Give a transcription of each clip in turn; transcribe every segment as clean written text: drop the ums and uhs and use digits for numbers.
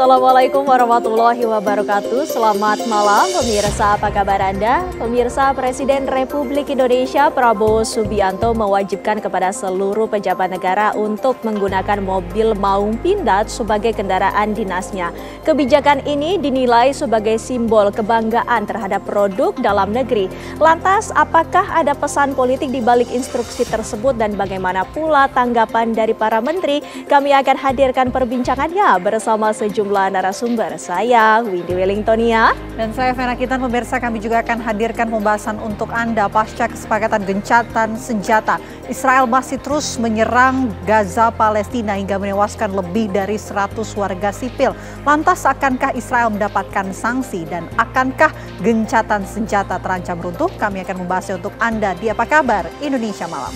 Assalamualaikum warahmatullahi wabarakatuh. Selamat malam pemirsa, apa kabar Anda? Pemirsa, Presiden Republik Indonesia Prabowo Subianto mewajibkan kepada seluruh pejabat negara untuk menggunakan mobil Maung Pindad sebagai kendaraan dinasnya. Kebijakan ini dinilai sebagai simbol kebanggaan terhadap produk dalam negeri. Lantas, apakah ada pesan politik di balik instruksi tersebut dan bagaimana pula tanggapan dari para menteri? Kami akan hadirkan perbincangannya bersama sejumlah narasumber. Saya Windy Wellingtonia. Dan saya Vena Kitan. Pemirsa, kami juga akan hadirkan pembahasan untuk Anda pasca kesepakatan gencatan senjata. Israel masih terus menyerang Gaza, Palestina hingga menewaskan lebih dari 100 warga sipil. Lantas akankah Israel mendapatkan sanksi dan akankah gencatan senjata terancam runtuh? Kami akan membahasnya untuk Anda di Apa Kabar Indonesia Malam.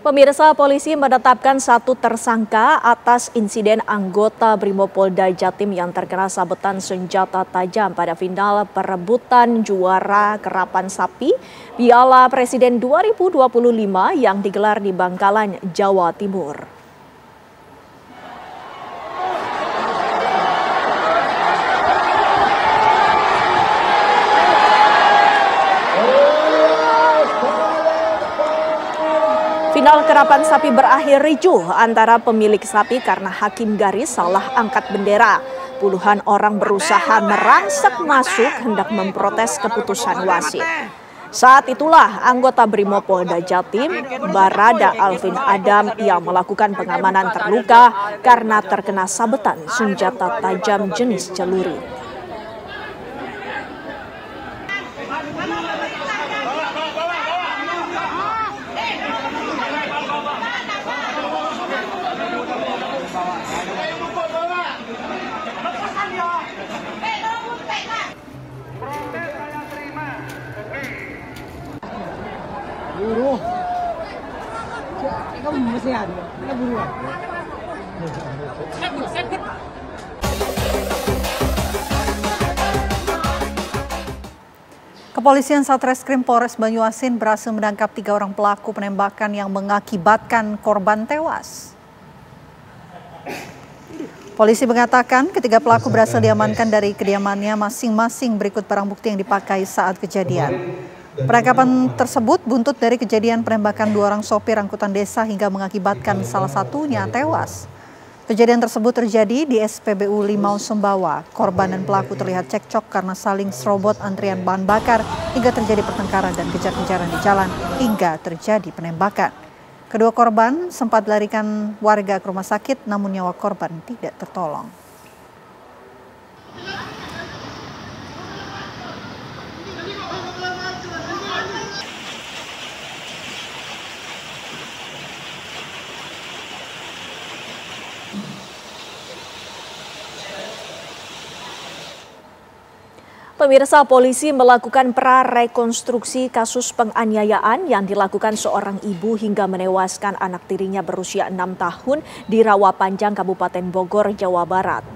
Pemirsa, polisi menetapkan satu tersangka atas insiden anggota Brimopolda Jatim yang terkena sabetan senjata tajam pada final perebutan juara kerapan sapi Piala Presiden 2025 yang digelar di Bangkalan, Jawa Timur. Final kerapan sapi berakhir ricuh antara pemilik sapi karena hakim garis salah angkat bendera. Puluhan orang berusaha merangsek masuk hendak memprotes keputusan wasit. Saat itulah anggota Brimopolda Jatim, Barada Alvin Adam, yang melakukan pengamanan terluka karena terkena sabetan senjata tajam jenis celuri. Buruh, kamu mesti ada, kamu buruan. Kepolisian Satreskrim Polres Banyuasin berhasil menangkap 3 orang pelaku penembakan yang mengakibatkan korban tewas. Polisi mengatakan ketiga pelaku berhasil diamankan dari kediamannya masing-masing berikut barang bukti yang dipakai saat kejadian. Penangkapan tersebut buntut dari kejadian penembakan 2 orang sopir angkutan desa hingga mengakibatkan salah satunya tewas. Kejadian tersebut terjadi di SPBU Limau Sumbawa. Korban dan pelaku terlihat cekcok karena saling serobot antrian bahan bakar hingga terjadi pertengkaran dan kejar-kejaran di jalan hingga terjadi penembakan. Kedua korban sempat dilarikan warga ke rumah sakit, namun nyawa korban tidak tertolong. Pemirsa, polisi melakukan prarekonstruksi kasus penganiayaan yang dilakukan seorang ibu hingga menewaskan anak tirinya berusia 6 tahun di Rawapanjang, Kabupaten Bogor, Jawa Barat.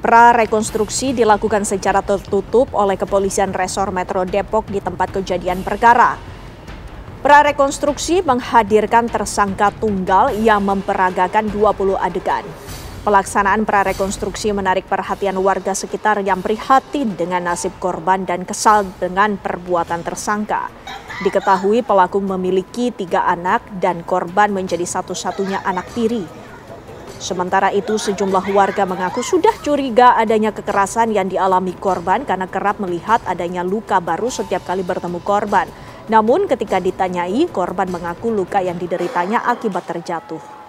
Prarekonstruksi dilakukan secara tertutup oleh Kepolisian Resor Metro Depok di tempat kejadian perkara. Prarekonstruksi menghadirkan tersangka tunggal yang memperagakan 20 adegan. Pelaksanaan prarekonstruksi menarik perhatian warga sekitar yang prihatin dengan nasib korban dan kesal dengan perbuatan tersangka. Diketahui pelaku memiliki 3 anak dan korban menjadi satu-satunya anak tiri. Sementara itu sejumlah warga mengaku sudah curiga adanya kekerasan yang dialami korban karena kerap melihat adanya luka baru setiap kali bertemu korban. Namun ketika ditanyai, korban mengaku luka yang dideritanya akibat terjatuh.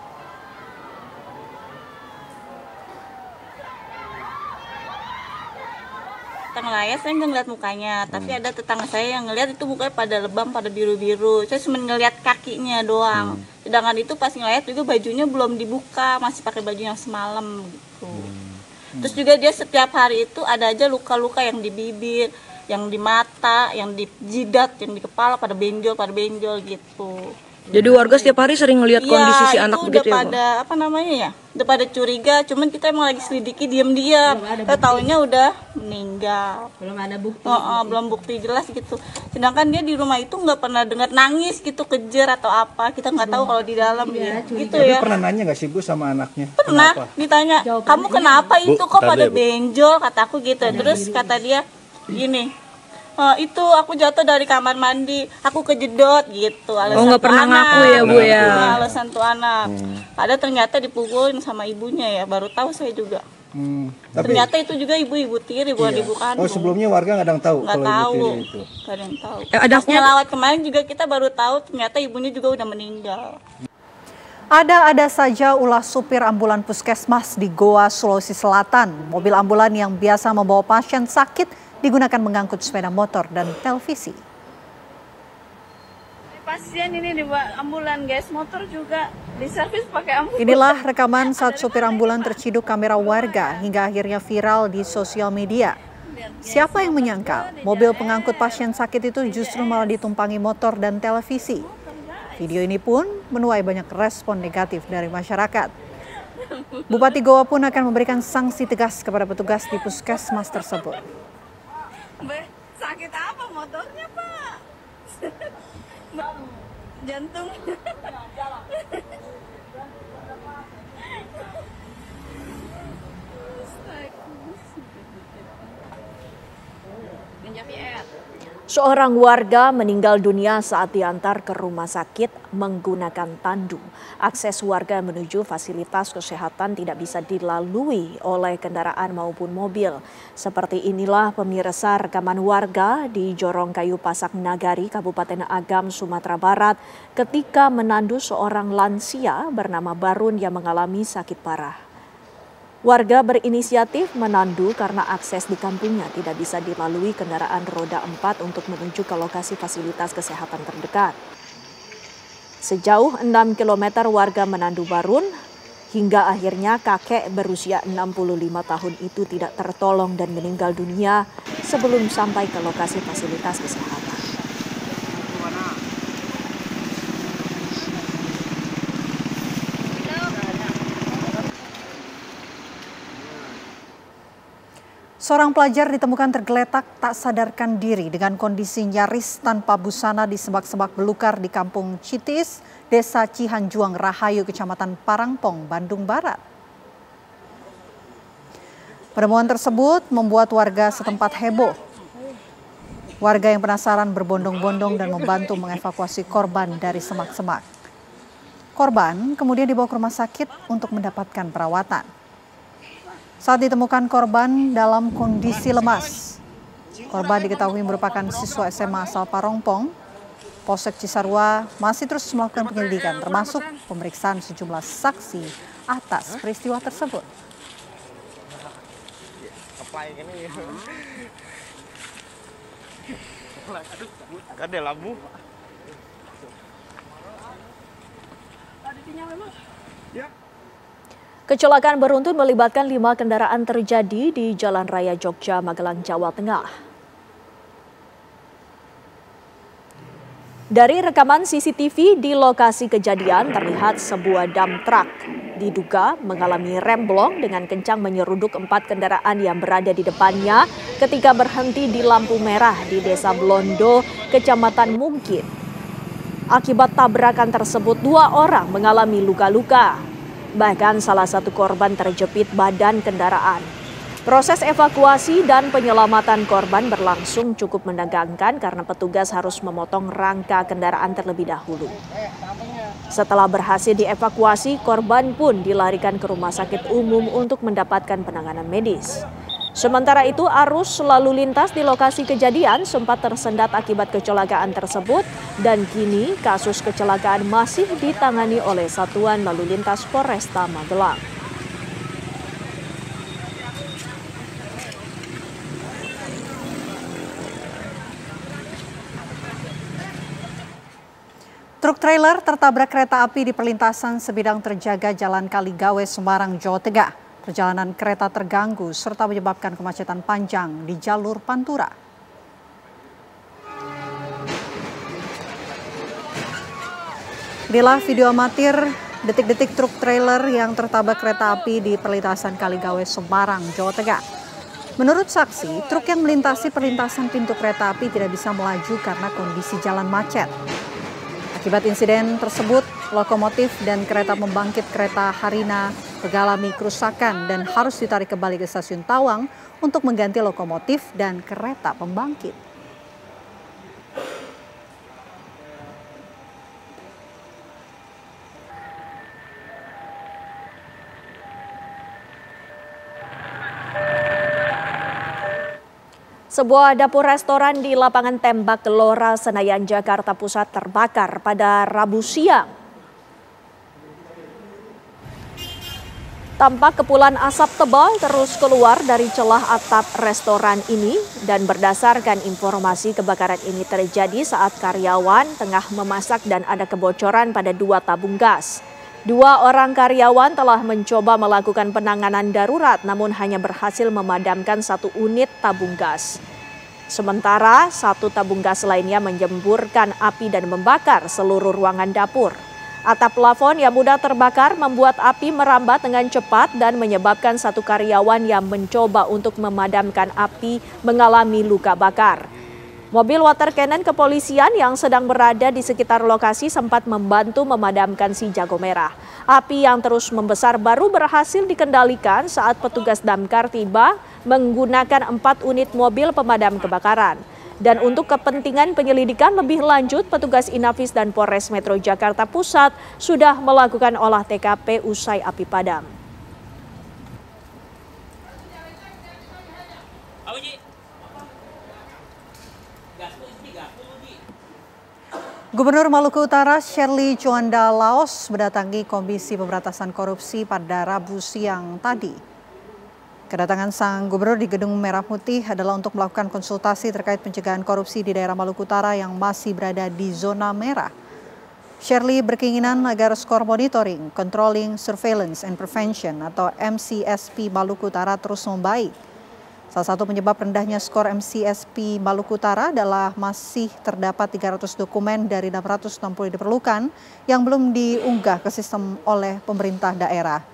Ngelayat saya nggak ngeliat mukanya, tapi ada tetangga saya yang ngeliat itu mukanya pada lebam, pada biru-biru. Saya cuma ngeliat kakinya doang. Sedangkan itu pas ngeliat juga bajunya belum dibuka, masih pakai baju yang semalam gitu. Terus juga dia setiap hari itu ada aja luka-luka yang di bibir, yang di mata, yang di jidat, yang di kepala pada benjol gitu. Jadi warga setiap hari sering ngelihat kondisi si anak begitu ya, pada apa namanya ya? Udah pada curiga, cuman kita emang lagi selidiki diam-diam. Kita taunya udah meninggal. Belum ada bukti. Belum bukti jelas gitu. Sedangkan dia di rumah itu nggak pernah dengar nangis gitu, kejer atau apa. Kita nggak tahu kalau di dalam gitu ya. Pernah nanya nggak sih Bu sama anaknya? Pernah ditanya, kamu kenapa itu kok pada benjol, kataku gitu. Terus kata dia gini, itu aku jatuh dari kamar mandi, aku kejedot gitu. Alasan nggak pernah ngaku ya Bu ya? Alasan tuh anak. Padahal ternyata dipukulin sama ibunya ya, baru tahu saya juga. Ternyata itu juga ibu tiri, bukan ibu kandung. Oh sebelumnya warga nggak ada yang tahu? Nggak tahu, nggak ada yang tahu. Pas ngelawat kemarin juga kita baru tahu ternyata ibunya juga udah meninggal. Ada saja ulah supir ambulan puskesmas di Goa, Sulawesi Selatan. Mobil ambulan yang biasa membawa pasien sakit digunakan mengangkut sepeda motor dan televisi. Pasien ini dibawa ambulan guys, motor juga diservis pakai ambulan. Inilah rekaman saat supir ambulan terciduk kamera warga hingga akhirnya viral di sosial media. Siapa yang menyangka mobil pengangkut pasien sakit itu justru malah ditumpangi motor dan televisi. Video ini pun menuai banyak respon negatif dari masyarakat. Bupati Goa pun akan memberikan sanksi tegas kepada petugas di puskesmas tersebut. Sakit apa motornya Pak? Jantung. Seorang warga meninggal dunia saat diantar ke rumah sakit menggunakan tandu. Akses warga menuju fasilitas kesehatan tidak bisa dilalui oleh kendaraan maupun mobil. Seperti inilah pemirsa rekaman warga di Jorong Kayu Pasak Nagari, Kabupaten Agam, Sumatera Barat ketika menandu seorang lansia bernama Barun yang mengalami sakit parah. Warga berinisiatif menandu karena akses di kampungnya tidak bisa dilalui kendaraan roda 4 untuk menuju ke lokasi fasilitas kesehatan terdekat. Sejauh 6 km warga menandu Barun, hingga akhirnya kakek berusia 65 tahun itu tidak tertolong dan meninggal dunia sebelum sampai ke lokasi fasilitas kesehatan. Seorang pelajar ditemukan tergeletak tak sadarkan diri dengan kondisi nyaris tanpa busana di semak-semak belukar di Kampung Citis, Desa Cihanjuang Rahayu, Kecamatan Parangpong, Bandung Barat. Penemuan tersebut membuat warga setempat heboh. Warga yang penasaran berbondong-bondong dan membantu mengevakuasi korban dari semak-semak. Korban kemudian dibawa ke rumah sakit untuk mendapatkan perawatan. Saat ditemukan korban dalam kondisi lemas. Korban diketahui merupakan siswa SMA asal Parongpong. Polsek Cisarua masih terus melakukan penyelidikan termasuk pemeriksaan sejumlah saksi atas peristiwa tersebut. Kecelakaan beruntun melibatkan 5 kendaraan terjadi di Jalan Raya Jogja, Magelang, Jawa Tengah. Dari rekaman CCTV di lokasi kejadian terlihat sebuah dump truck diduga mengalami remblong dengan kencang menyeruduk 4 kendaraan yang berada di depannya ketika berhenti di lampu merah di Desa Blondo, Kecamatan Mungkin. Akibat tabrakan tersebut 2 orang mengalami luka-luka. Bahkan salah satu korban terjepit badan kendaraan. Proses evakuasi dan penyelamatan korban berlangsung cukup menegangkan karena petugas harus memotong rangka kendaraan terlebih dahulu. Setelah berhasil dievakuasi, korban pun dilarikan ke rumah sakit umum untuk mendapatkan penanganan medis. Sementara itu, arus lalu lintas di lokasi kejadian sempat tersendat akibat kecelakaan tersebut dan kini kasus kecelakaan masih ditangani oleh Satuan Lalu Lintas Polresta Magelang. Truk trailer tertabrak kereta api di perlintasan sebidang terjaga Jalan Kaligawe, Semarang, Jawa Tengah. Perjalanan kereta terganggu serta menyebabkan kemacetan panjang di jalur Pantura. Inilah video amatir detik-detik truk trailer yang tertabrak kereta api di perlintasan Kaligawe, Semarang, Jawa Tengah. Menurut saksi, truk yang melintasi perlintasan pintu kereta api tidak bisa melaju karena kondisi jalan macet. Akibat insiden tersebut, lokomotif dan kereta pembangkit kereta Harina mengalami kerusakan dan harus ditarik kembali ke stasiun Tawang untuk mengganti lokomotif dan kereta pembangkit. Sebuah dapur restoran di lapangan tembak Gelora Senayan, Jakarta Pusat terbakar pada Rabu siang. Tampak kepulan asap tebal terus keluar dari celah atap restoran ini dan berdasarkan informasi kebakaran ini terjadi saat karyawan tengah memasak dan ada kebocoran pada 2 tabung gas. 2 orang karyawan telah mencoba melakukan penanganan darurat namun hanya berhasil memadamkan 1 unit tabung gas. Sementara 1 tabung gas lainnya menyemburkan api dan membakar seluruh ruangan dapur. Atap plafon yang mudah terbakar membuat api merambat dengan cepat dan menyebabkan 1 karyawan yang mencoba untuk memadamkan api mengalami luka bakar. Mobil water cannon kepolisian yang sedang berada di sekitar lokasi sempat membantu memadamkan si jago merah. Api yang terus membesar baru berhasil dikendalikan saat petugas damkar tiba menggunakan 4 unit mobil pemadam kebakaran. Dan untuk kepentingan penyelidikan lebih lanjut, petugas Inafis dan Polres Metro Jakarta Pusat sudah melakukan olah TKP usai api padam. Gubernur Maluku Utara Shirley Juanda Laos mendatangi Komisi Pemberantasan Korupsi pada Rabu siang tadi. Kedatangan sang gubernur di Gedung Merah Putih adalah untuk melakukan konsultasi terkait pencegahan korupsi di daerah Maluku Utara yang masih berada di zona merah. Shirley berkeinginan agar skor monitoring, controlling, surveillance, and prevention atau MCSP Maluku Utara terus membaik. Salah satu penyebab rendahnya skor MCSP Maluku Utara adalah masih terdapat 300 dokumen dari 660 yang diperlukan yang belum diunggah ke sistem oleh pemerintah daerah.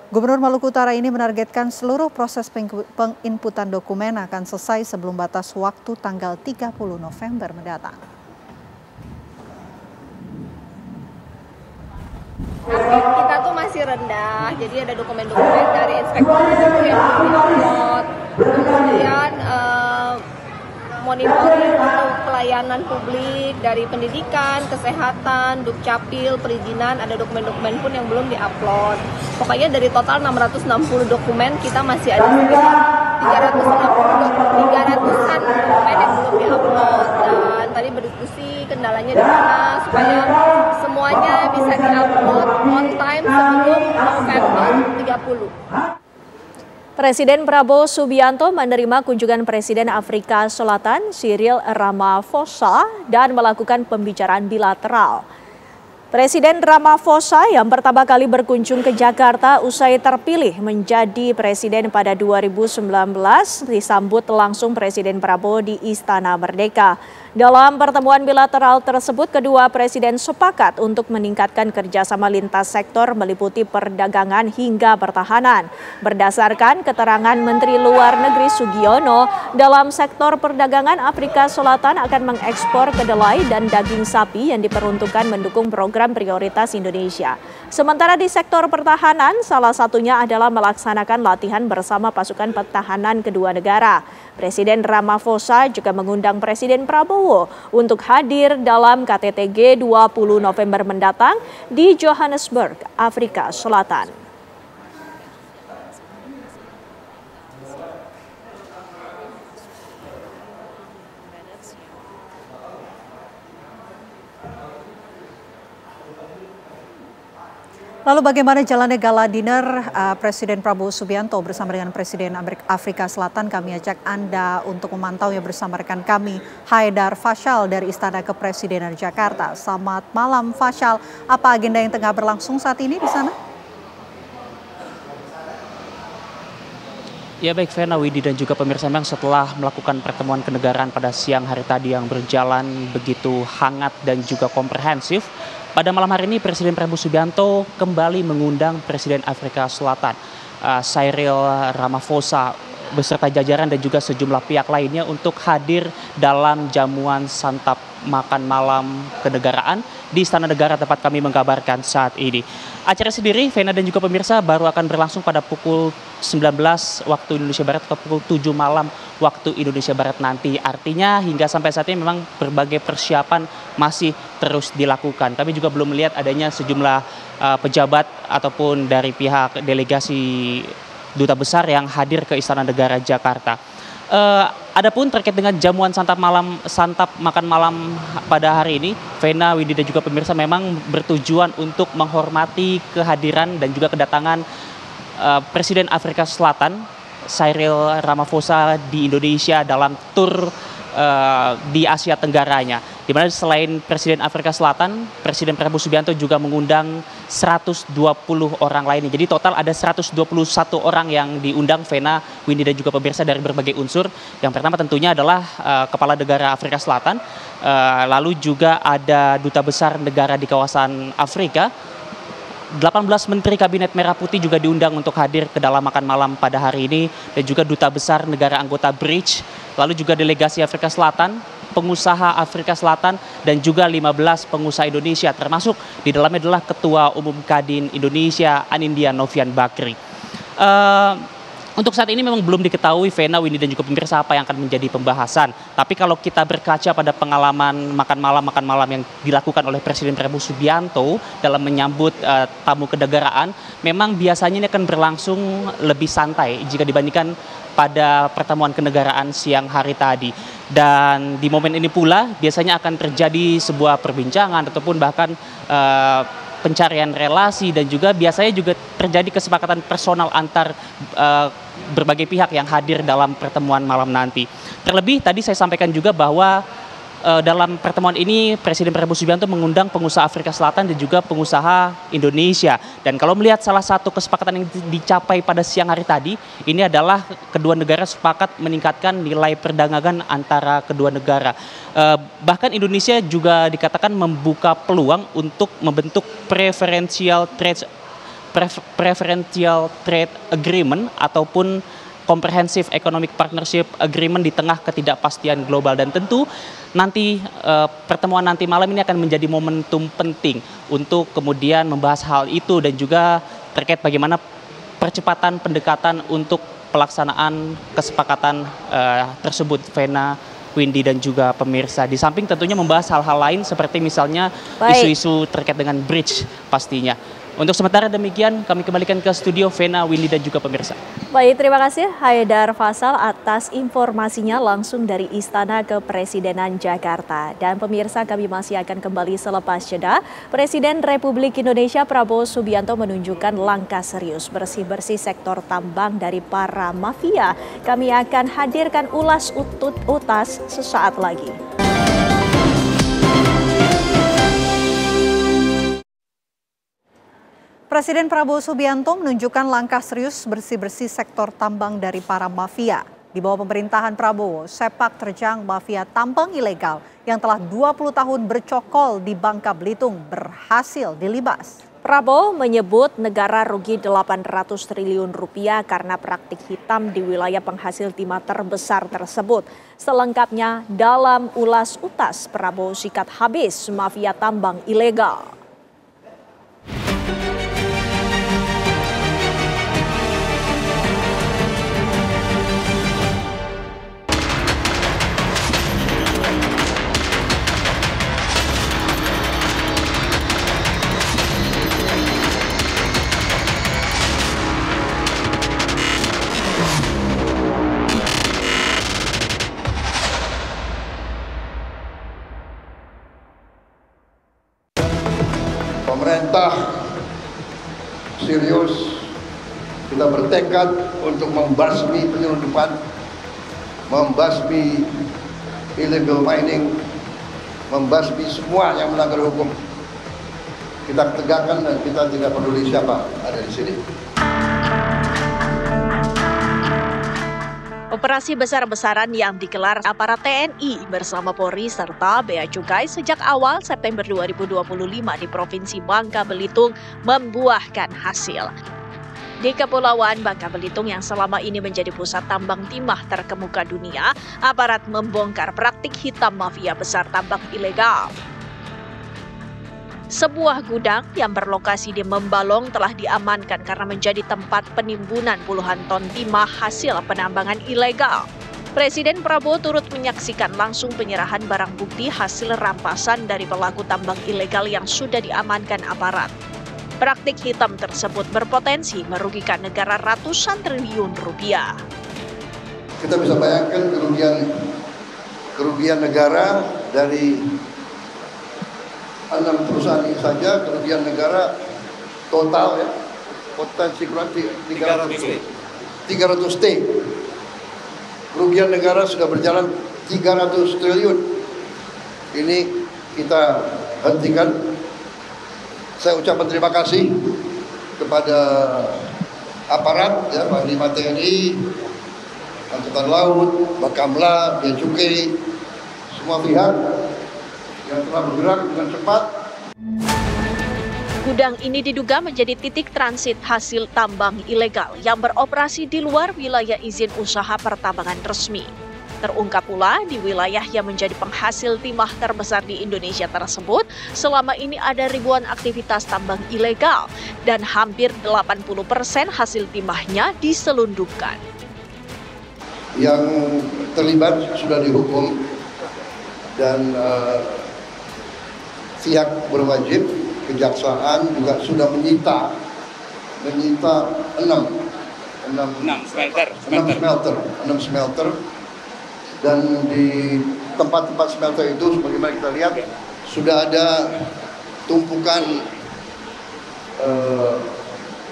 Gubernur Maluku Utara ini menargetkan seluruh proses penginputan dokumen akan selesai sebelum batas waktu tanggal 30 November mendatang. Kita tuh masih rendah, jadi ada dokumen-dokumen dari inspektor itu yang belum di-upload. Kemudian monitoring untuk pelayanan publik dari pendidikan, kesehatan, Dukcapil, perizinan, ada dokumen-dokumen pun yang belum di-upload. Pokoknya dari total 660 dokumen kita masih ada sekitar 300-an dokumen yang belum di-upload. Dan tadi berdiskusi kendalanya di mana supaya semuanya bisa di-upload on time sebelum November 30. Presiden Prabowo Subianto menerima kunjungan Presiden Afrika Selatan Cyril Ramaphosa dan melakukan pembicaraan bilateral. Presiden Ramaphosa yang pertama kali berkunjung ke Jakarta usai terpilih menjadi presiden pada 2019 disambut langsung Presiden Prabowo di Istana Merdeka. Dalam pertemuan bilateral tersebut, kedua presiden sepakat untuk meningkatkan kerjasama lintas sektor meliputi perdagangan hingga pertahanan. Berdasarkan keterangan Menteri Luar Negeri Sugiono, dalam sektor perdagangan Afrika Selatan akan mengekspor kedelai dan daging sapi yang diperuntukkan mendukung program prioritas Indonesia. Sementara di sektor pertahanan, salah satunya adalah melaksanakan latihan bersama pasukan pertahanan kedua negara. Presiden Ramaphosa juga mengundang Presiden Prabowo untuk hadir dalam KTT G20 November mendatang di Johannesburg, Afrika Selatan. Lalu bagaimana jalannya gala dinner Presiden Prabowo Subianto bersama dengan Presiden Afrika Selatan? Kami ajak Anda untuk memantaunya bersama rekan kami Haidar Fashal dari Istana Kepresidenan Jakarta. Selamat malam Fashal, apa agenda yang tengah berlangsung saat ini di sana? Ya baik Vena, Widi dan juga pemirsa, memang setelah melakukan pertemuan kenegaraan pada siang hari tadi yang berjalan begitu hangat dan juga komprehensif, pada malam hari ini Presiden Prabowo Subianto kembali mengundang Presiden Afrika Selatan Cyril Ramaphosa beserta jajaran dan juga sejumlah pihak lainnya untuk hadir dalam jamuan santap makan malam kenegaraan di Istana Negara tempat kami mengabarkan saat ini. Acara sendiri, Vena dan juga pemirsa, baru akan berlangsung pada pukul 19 waktu Indonesia Barat atau pukul 7 malam waktu Indonesia Barat nanti. Artinya hingga sampai saat ini memang berbagai persiapan masih terus dilakukan. Kami juga belum melihat adanya sejumlah pejabat ataupun dari pihak delegasi duta besar yang hadir ke Istana Negara Jakarta. Adapun terkait dengan jamuan santap makan malam pada hari ini, Vena, Widi dan juga pemirsa, memang bertujuan untuk menghormati kehadiran dan juga kedatangan Presiden Afrika Selatan Cyril Ramaphosa di Indonesia dalam tur di Asia Tenggaranya, di mana selain Presiden Afrika Selatan, Presiden Prabowo Subianto juga mengundang 120 orang lainnya. Jadi total ada 121 orang yang diundang, Vena, Windy dan juga pemirsa, dari berbagai unsur. Yang pertama tentunya adalah Kepala Negara Afrika Selatan, lalu juga ada Duta Besar negara di kawasan Afrika. 18 Menteri Kabinet Merah Putih juga diundang untuk hadir ke dalam makan malam pada hari ini, dan juga Duta Besar negara anggota BRICS, lalu juga delegasi Afrika Selatan, pengusaha Afrika Selatan, dan juga 15 pengusaha Indonesia, termasuk di dalamnya adalah Ketua Umum Kadin Indonesia Anindya Novian Bakri. Untuk saat ini memang belum diketahui, Vena, Windy dan juga pemirsa, apa yang akan menjadi pembahasan. Tapi kalau kita berkaca pada pengalaman makan malam yang dilakukan oleh Presiden Prabowo Subianto dalam menyambut tamu kenegaraan, memang biasanya ini akan berlangsung lebih santai jika dibandingkan pada pertemuan kenegaraan siang hari tadi. Dan di momen ini pula biasanya akan terjadi sebuah perbincangan ataupun bahkan pencarian relasi, dan juga biasanya juga terjadi kesepakatan personal antar berbagai pihak yang hadir dalam pertemuan malam nanti. Terlebih tadi saya sampaikan juga bahwa dalam pertemuan ini Presiden Prabowo Subianto mengundang pengusaha Afrika Selatan dan juga pengusaha Indonesia. Dan kalau melihat salah satu kesepakatan yang dicapai pada siang hari tadi, ini adalah kedua negara sepakat meningkatkan nilai perdagangan antara kedua negara. Bahkan Indonesia juga dikatakan membuka peluang untuk membentuk preferential trade agreement ataupun Comprehensive Economic Partnership Agreement di tengah ketidakpastian global. Dan tentu nanti pertemuan nanti malam ini akan menjadi momentum penting untuk kemudian membahas hal itu, dan juga terkait bagaimana percepatan pendekatan untuk pelaksanaan kesepakatan tersebut, Vena, Windy dan juga pemirsa. Di samping tentunya membahas hal-hal lain seperti misalnya isu-isu terkait dengan bridge pastinya. Untuk sementara demikian, kami kembalikan ke studio, Vena, Windy dan juga pemirsa. Baik, terima kasih Haidar Faisal atas informasinya langsung dari Istana Kepresidenan Jakarta. Dan pemirsa, kami masih akan kembali selepas jeda. Presiden Republik Indonesia Prabowo Subianto menunjukkan langkah serius bersih-bersih sektor tambang dari para mafia. Kami akan hadirkan ulas utas sesaat lagi. Presiden Prabowo Subianto menunjukkan langkah serius bersih-bersih sektor tambang dari para mafia. Di bawah pemerintahan Prabowo, sepak terjang mafia tambang ilegal yang telah 20 tahun bercokol di Bangka Belitung berhasil dilibas. Prabowo menyebut negara rugi 800 triliun rupiah karena praktik hitam di wilayah penghasil timah terbesar tersebut. Selengkapnya dalam ulas utas, Prabowo sikat habis mafia tambang ilegal. Pemerintah serius, kita bertekad untuk membasmi penyelundupan, membasmi illegal mining, membasmi semua yang melanggar hukum. Kita tegakkan dan kita tidak peduli siapa ada di sini. Operasi besar-besaran yang digelar aparat TNI bersama Polri serta Bea Cukai sejak awal September 2025 di Provinsi Bangka Belitung membuahkan hasil. Di Kepulauan Bangka Belitung yang selama ini menjadi pusat tambang timah terkemuka dunia, aparat membongkar praktik hitam mafia besar tambang ilegal. Sebuah gudang yang berlokasi di Membalong telah diamankan karena menjadi tempat penimbunan puluhan ton timah hasil penambangan ilegal. Presiden Prabowo turut menyaksikan langsung penyerahan barang bukti hasil rampasan dari pelaku tambang ilegal yang sudah diamankan aparat. Praktik hitam tersebut berpotensi merugikan negara ratusan triliun rupiah. Kita bisa bayangkan kerugian negara dari 6 perusahaan ini saja, kerugian negara total ya, potensi kurang 300 T. Kerugian negara sudah berjalan 300 triliun. Ini kita hentikan. Saya ucapkan terima kasih kepada aparat, ya, Panglima TNI, Angkatan Laut, Bakamla, Bea Cukai, semua pihak yang telah bergerak dengan cepat. Gudang ini diduga menjadi titik transit hasil tambang ilegal yang beroperasi di luar wilayah izin usaha pertambangan resmi. Terungkap pula di wilayah yang menjadi penghasil timah terbesar di Indonesia tersebut, selama ini ada ribuan aktivitas tambang ilegal dan hampir 80% hasil timahnya diselundupkan. Yang terlibat sudah dihukum dan pihak berwajib, kejaksaan juga sudah menyita 6 smelter. Dan di tempat-tempat smelter itu, sebagaimana kita lihat, sudah ada tumpukan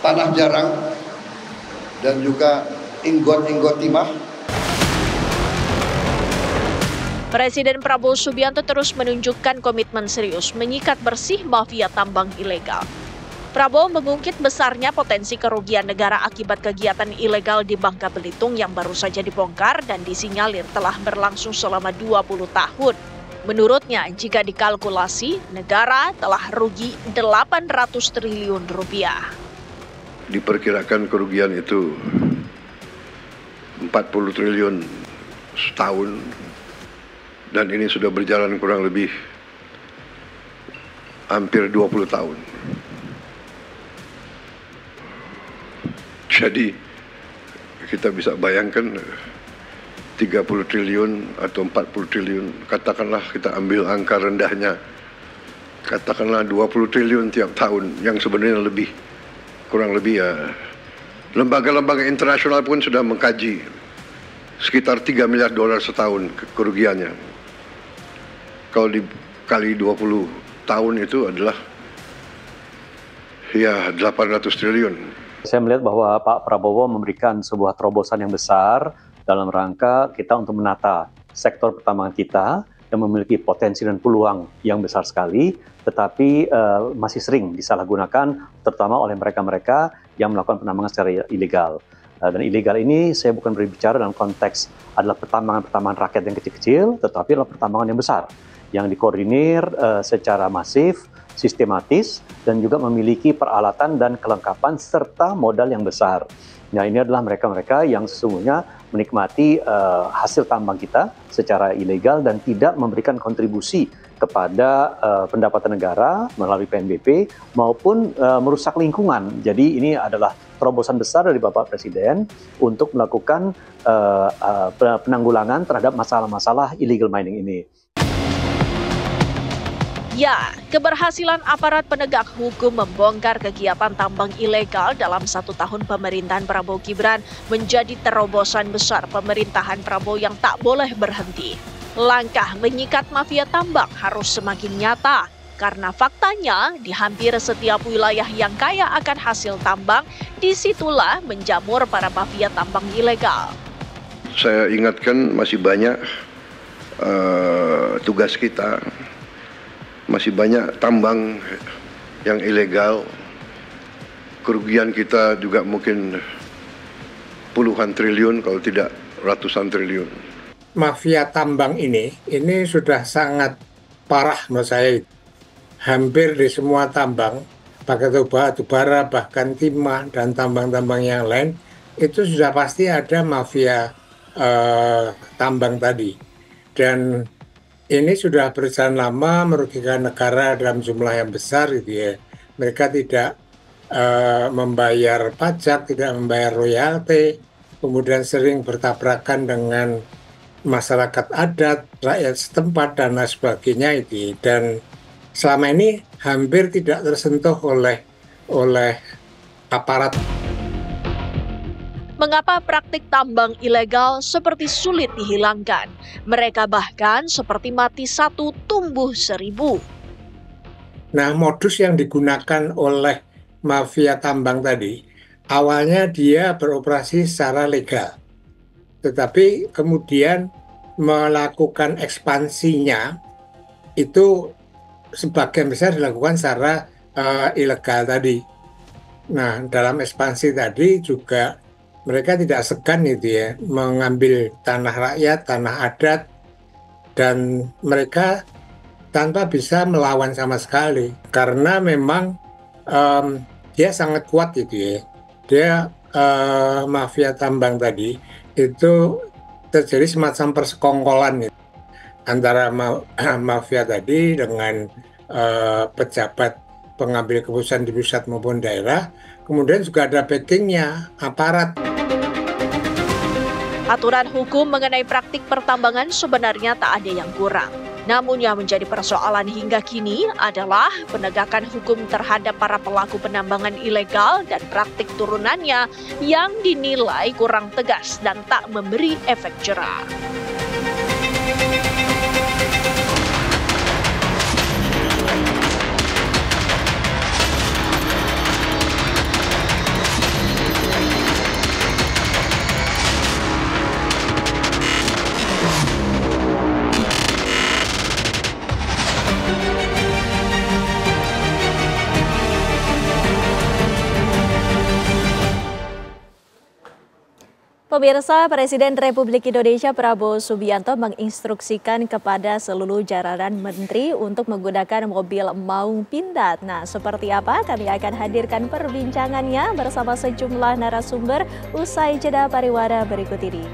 tanah jarang dan juga ingot-ingot timah. Presiden Prabowo Subianto terus menunjukkan komitmen serius menyikat bersih mafia tambang ilegal. Prabowo mengungkit besarnya potensi kerugian negara akibat kegiatan ilegal di Bangka Belitung yang baru saja dibongkar dan disinyalir telah berlangsung selama 20 tahun. Menurutnya, jika dikalkulasi, negara telah rugi 800 triliun rupiah. Diperkirakan kerugian itu 40 triliun setahun, dan ini sudah berjalan kurang lebih hampir 20 tahun. Jadi kita bisa bayangkan 30 triliun atau 40 triliun, katakanlah kita ambil angka rendahnya, katakanlah 20 triliun tiap tahun, yang sebenarnya lebih, kurang lebih ya. Lembaga-lembaga internasional pun sudah mengkaji sekitar 3 miliar dolar setahun kerugiannya. Kalau dikali 20 tahun itu adalah ya 800 triliun. Saya melihat bahwa Pak Prabowo memberikan sebuah terobosan yang besar dalam rangka kita untuk menata sektor pertambangan kita yang memiliki potensi dan peluang yang besar sekali, tetapi masih sering disalahgunakan, terutama oleh mereka-mereka yang melakukan penambangan secara ilegal. Dan ilegal ini saya bukan berbicara dalam konteks adalah pertambangan rakyat yang kecil-kecil, tetapi adalah pertambangan yang besar, yang dikoordinir secara masif, sistematis, dan juga memiliki peralatan dan kelengkapan serta modal yang besar. Nah, ini adalah mereka-mereka yang sesungguhnya menikmati hasil tambang kita secara ilegal dan tidak memberikan kontribusi kepada pendapatan negara melalui PNBP maupun merusak lingkungan. Jadi ini adalah terobosan besar dari Bapak Presiden untuk melakukan penanggulangan terhadap masalah-masalah illegal mining ini. Ya, keberhasilan aparat penegak hukum membongkar kegiatan tambang ilegal dalam 1 tahun pemerintahan Prabowo Gibran menjadi terobosan besar pemerintahan Prabowo yang tak boleh berhenti. Langkah menyikat mafia tambang harus semakin nyata, karena faktanya di hampir setiap wilayah yang kaya akan hasil tambang, disitulah menjamur para mafia tambang ilegal. Saya ingatkan masih banyak tugas kita. Masih banyak tambang yang ilegal, kerugian kita juga mungkin puluhan triliun kalau tidak ratusan triliun. Mafia tambang ini sudah sangat parah menurut saya. Hampir di semua tambang, batu bara, bahkan timah dan tambang-tambang yang lain, itu sudah pasti ada mafia tambang tadi. Dan ini sudah berjalan lama, merugikan negara dalam jumlah yang besar gitu ya. Mereka tidak membayar pajak, tidak membayar royalti, kemudian sering bertabrakan dengan masyarakat adat, rakyat setempat dan lain sebagainya itu. Dan selama ini hampir tidak tersentuh oleh aparat. Mengapa praktik tambang ilegal seperti sulit dihilangkan? Mereka bahkan seperti mati satu tumbuh seribu. Nah, modus yang digunakan oleh mafia tambang tadi, awalnya dia beroperasi secara legal. Tetapi kemudian melakukan ekspansinya itu sebagian besar dilakukan secara ilegal tadi. Nah, dalam ekspansi tadi juga mereka tidak segan gitu ya, mengambil tanah rakyat, tanah adat, dan mereka tanpa bisa melawan sama sekali. Karena memang dia sangat kuat gitu ya. Dia mafia tambang tadi itu terjadi semacam persekongkolan gitu, antara mafia tadi dengan pejabat pengambil keputusan di pusat maupun daerah. Kemudian juga ada backingnya, aparat. Aturan hukum mengenai praktik pertambangan sebenarnya tak ada yang kurang. Namun yang menjadi persoalan hingga kini adalah penegakan hukum terhadap para pelaku penambangan ilegal dan praktik turunannya yang dinilai kurang tegas dan tak memberi efek jera. Pemirsa, Presiden Republik Indonesia Prabowo Subianto menginstruksikan kepada seluruh jajaran menteri untuk menggunakan mobil Maung Pindad. Nah, seperti apa? Kami akan hadirkan perbincangannya bersama sejumlah narasumber usai jeda pariwara berikut ini.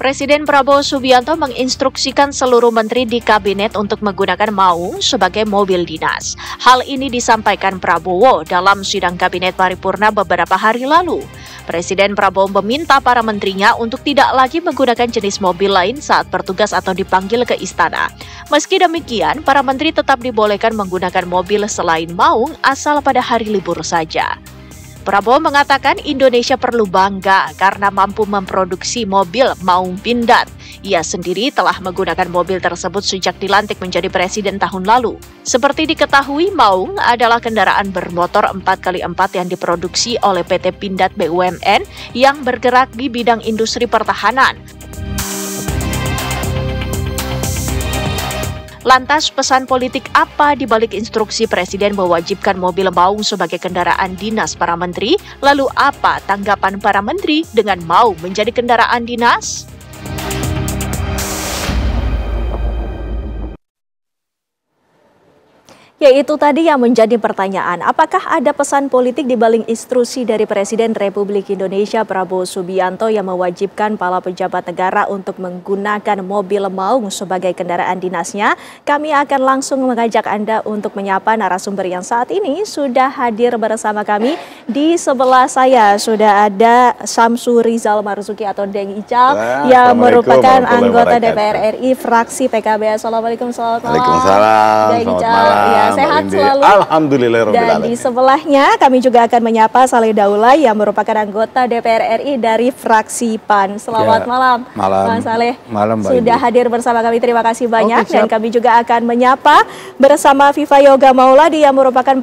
Presiden Prabowo Subianto menginstruksikan seluruh menteri di kabinet untuk menggunakan Maung sebagai mobil dinas. Hal ini disampaikan Prabowo dalam sidang kabinet paripurna beberapa hari lalu. Presiden Prabowo meminta para menterinya untuk tidak lagi menggunakan jenis mobil lain saat bertugas atau dipanggil ke istana. Meski demikian, para menteri tetap dibolehkan menggunakan mobil selain Maung asal pada hari libur saja. Prabowo mengatakan Indonesia perlu bangga karena mampu memproduksi mobil Maung Pindad. Ia sendiri telah menggunakan mobil tersebut sejak dilantik menjadi presiden tahun lalu. Seperti diketahui, Maung adalah kendaraan bermotor 4x4 yang diproduksi oleh PT Pindad BUMN yang bergerak di bidang industri pertahanan. Lantas pesan politik apa di balik instruksi Presiden mewajibkan mobil Maung sebagai kendaraan dinas para menteri? Lalu apa tanggapan para menteri dengan Maung menjadi kendaraan dinas? Ya, itu tadi yang menjadi pertanyaan. Apakah ada pesan politik di balik instruksi dari Presiden Republik Indonesia Prabowo Subianto yang mewajibkan para pejabat negara untuk menggunakan mobil Maung sebagai kendaraan dinasnya? Kami akan langsung mengajak Anda untuk menyapa narasumber yang saat ini sudah hadir bersama kami. Di sebelah saya sudah ada Syamsu Rizal Marzuki atau Deng Ical yang merupakan anggota DPR RI fraksi PKB. Assalamualaikum, selamat malam. Waalaikumsalam, Deng selamat Ical. malam. Ya, sehat Mbak Windy. selalu. Alhamdulillahirabbil Dan alamin. di sebelahnya kami juga akan menyapa Saleh Daulay yang merupakan anggota DPR RI dari fraksi PAN. Selamat malam, Bang Saleh. Malam, Mbak Sudah Windy. hadir bersama kami, terima kasih banyak. Oke, Dan siap. kami juga akan menyapa bersama Viva Yoga Mauladi yang merupakan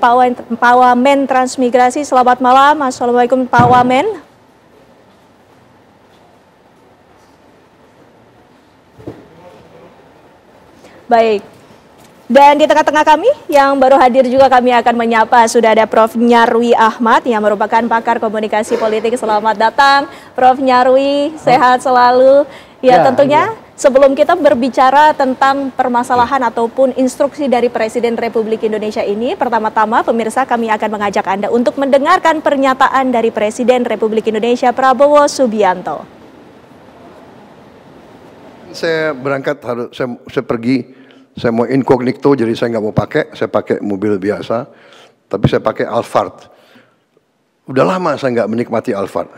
Pawamen Transmigrasi. Selamat malam, Assalamualaikum Pak Wamen. Baik. Dan di tengah-tengah kami yang baru hadir juga kami akan menyapa, sudah ada Prof. Nyarwi Ahmad yang merupakan pakar komunikasi politik. Selamat datang Prof. Nyarwi, sehat selalu. Ya, tentunya sebelum kita berbicara tentang permasalahan ataupun instruksi dari Presiden Republik Indonesia ini, pertama-tama pemirsa kami akan mengajak Anda untuk mendengarkan pernyataan dari Presiden Republik Indonesia Prabowo Subianto. Saya berangkat, saya pergi, saya mau incognito, jadi saya nggak mau pakai, saya pakai mobil biasa, tapi saya pakai Alphard. Udah lama saya nggak menikmati Alphard.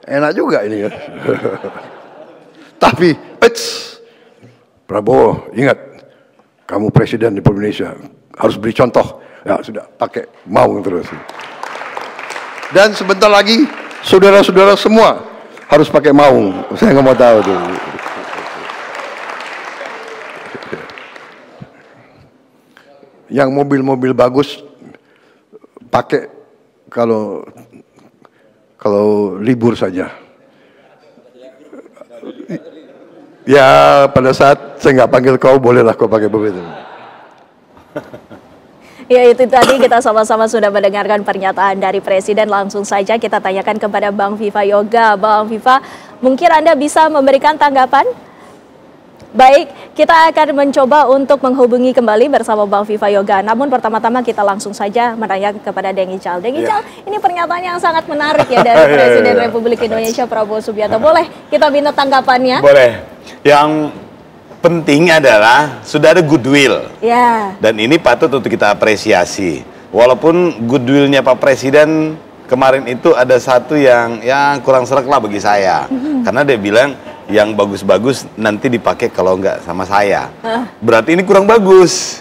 Enak juga ini ya. Tapi, Prabowo, ingat, kamu Presiden Republik Indonesia, harus beri contoh. Ya sudah, pakai maung terus. Dan sebentar lagi, saudara-saudara semua harus pakai maung. Saya nggak mau tahu tuh. Yang mobil-mobil bagus pakai kalau libur saja. Ya pada saat saya nggak panggil kau, bolehlah kau pakai mobil itu. Ya, itu tadi kita sama-sama sudah mendengarkan pernyataan dari Presiden. Langsung saja kita tanyakan kepada Bang Viva Yoga. Bang Viva, mungkin Anda bisa memberikan tanggapan? Baik, kita akan mencoba untuk menghubungi kembali bersama Bang Viva Yoga. Namun pertama-tama kita langsung saja menanyakan kepada Deng Ical. Deng Ical, ini pernyataan yang sangat menarik ya dari Presiden Republik Indonesia Prabowo Subianto. Boleh kita minta tanggapannya? Boleh. Yang penting adalah sudah ada goodwill. Ya. Dan ini patut untuk kita apresiasi. Walaupun goodwillnya Pak Presiden kemarin itu ada satu yang kurang sreg lah bagi saya. Karena dia bilang yang bagus-bagus nanti dipakai kalau nggak sama saya. Berarti ini kurang bagus.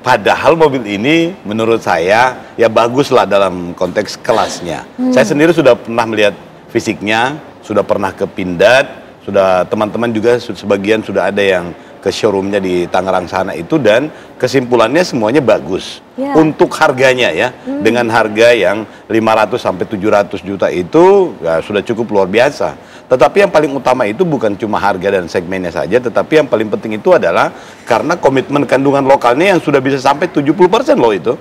Padahal mobil ini menurut saya ya bagus lah dalam konteks kelasnya. Saya sendiri sudah pernah melihat fisiknya, sudah pernah ke Pindad, sudah teman-teman juga sebagian sudah ada yang ke showroomnya di Tangerang sana itu, dan kesimpulannya semuanya bagus. Untuk harganya ya, dengan harga yang 500 sampai 700 juta itu ya sudah cukup luar biasa. Tetapi yang paling utama itu bukan cuma harga dan segmennya saja, tetapi yang paling penting itu adalah karena komitmen kandungan lokalnya yang sudah bisa sampai 70% loh itu.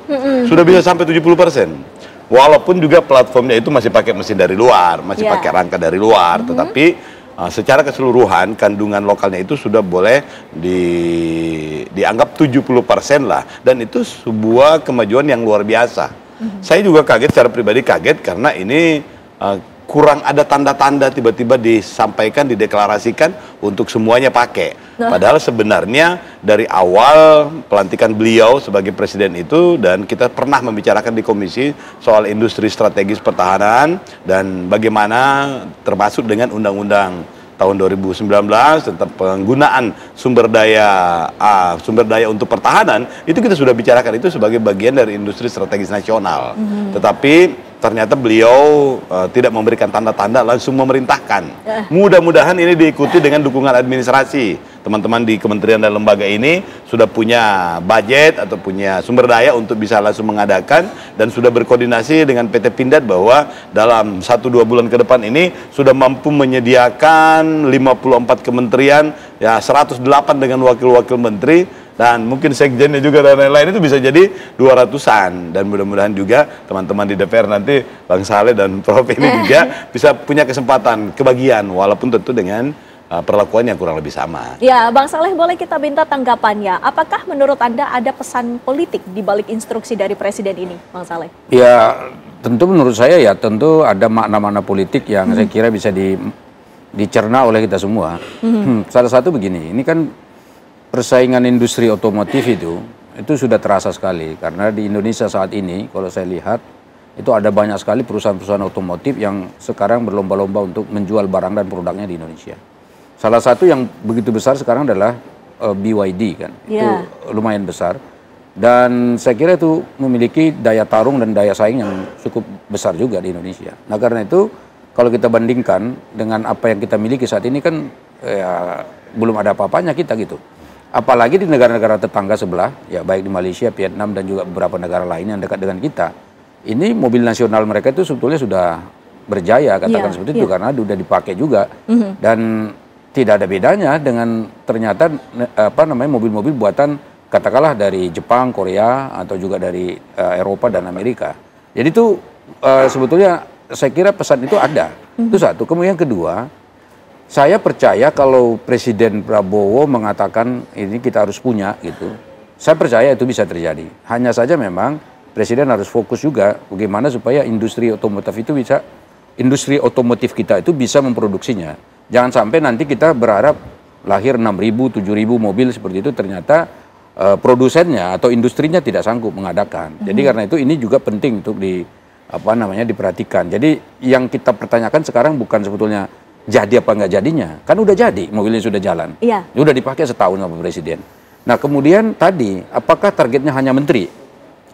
Sudah bisa sampai 70%. Walaupun juga platformnya itu masih pakai mesin dari luar, masih pakai rangka dari luar, tetapi secara keseluruhan kandungan lokalnya itu sudah boleh dianggap 70% lah, dan itu sebuah kemajuan yang luar biasa. Saya juga kaget, secara pribadi kaget karena ini kurang ada tanda-tanda tiba-tiba disampaikan, dideklarasikan untuk semuanya pakai. Padahal sebenarnya dari awal pelantikan beliau sebagai presiden itu, dan kita pernah membicarakan di komisi soal industri strategis pertahanan dan bagaimana termasuk dengan undang-undang tahun 2019 tentang penggunaan sumber daya untuk pertahanan, itu kita sudah bicarakan itu sebagai bagian dari industri strategis nasional. Tetapi ternyata beliau tidak memberikan tanda-tanda, langsung memerintahkan. Mudah-mudahan ini diikuti dengan dukungan administrasi. Teman-teman di kementerian dan lembaga ini sudah punya budget atau punya sumber daya untuk bisa langsung mengadakan, dan sudah berkoordinasi dengan PT Pindad bahwa dalam 1-2 bulan ke depan ini sudah mampu menyediakan 54 kementerian, ya 108 dengan wakil-wakil menteri, dan mungkin sekjennya juga dan lain-lain, itu bisa jadi 200-an. Dan mudah-mudahan juga teman-teman di DPR nanti, Bang Saleh dan Prof ini juga bisa punya kesempatan kebagian, walaupun tentu dengan perlakuan yang kurang lebih sama. Ya, Bang Saleh, boleh kita minta tanggapannya. Apakah menurut Anda ada pesan politik di balik instruksi dari Presiden ini, Bang Saleh? Ya, tentu menurut saya ya tentu ada makna-makna politik yang saya kira bisa dicerna oleh kita semua. Salah satu begini, ini kan persaingan industri otomotif itu sudah terasa sekali, karena di Indonesia saat ini kalau saya lihat itu ada banyak sekali perusahaan-perusahaan otomotif yang sekarang berlomba-lomba untuk menjual barang dan produknya di Indonesia. Salah satu yang begitu besar sekarang adalah BYD kan, itu lumayan besar. Dan saya kira itu memiliki daya tarung dan daya saing yang cukup besar juga di Indonesia. Nah karena itu kalau kita bandingkan dengan apa yang kita miliki saat ini kan ya, belum ada apa-apanya kita gitu. Apalagi di negara-negara tetangga sebelah, ya baik di Malaysia, Vietnam dan juga beberapa negara lain yang dekat dengan kita. Ini mobil nasional mereka itu sebetulnya sudah berjaya, katakan seperti itu, karena sudah dipakai juga. Dan tidak ada bedanya dengan ternyata mobil-mobil buatan katakanlah dari Jepang, Korea atau juga dari Eropa dan Amerika. Jadi itu sebetulnya saya kira pesan itu ada. Itu satu. Kemudian kedua, saya percaya kalau Presiden Prabowo mengatakan ini kita harus punya gitu, saya percaya itu bisa terjadi. Hanya saja memang Presiden harus fokus juga bagaimana supaya industri otomotif kita itu bisa memproduksinya. Jangan sampai nanti kita berharap lahir 6.000, 7.000 mobil seperti itu ternyata produsennya atau industrinya tidak sanggup mengadakan. Jadi karena itu ini juga penting untuk diperhatikan. Jadi yang kita pertanyakan sekarang bukan sebetulnya jadi apa nggak jadinya, kan udah jadi, mobilnya sudah jalan, udah dipakai setahun sama Presiden. Nah kemudian tadi, apakah targetnya hanya menteri?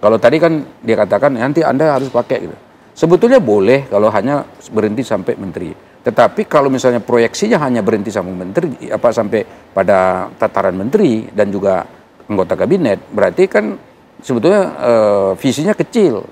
Kalau tadi kan dia katakan nanti Anda harus pakai gitu. Sebetulnya boleh kalau hanya berhenti sampai menteri. Tetapi kalau misalnya proyeksinya hanya berhenti sampai menteri, sampai pada tataran menteri dan juga anggota kabinet, berarti kan sebetulnya visinya kecil.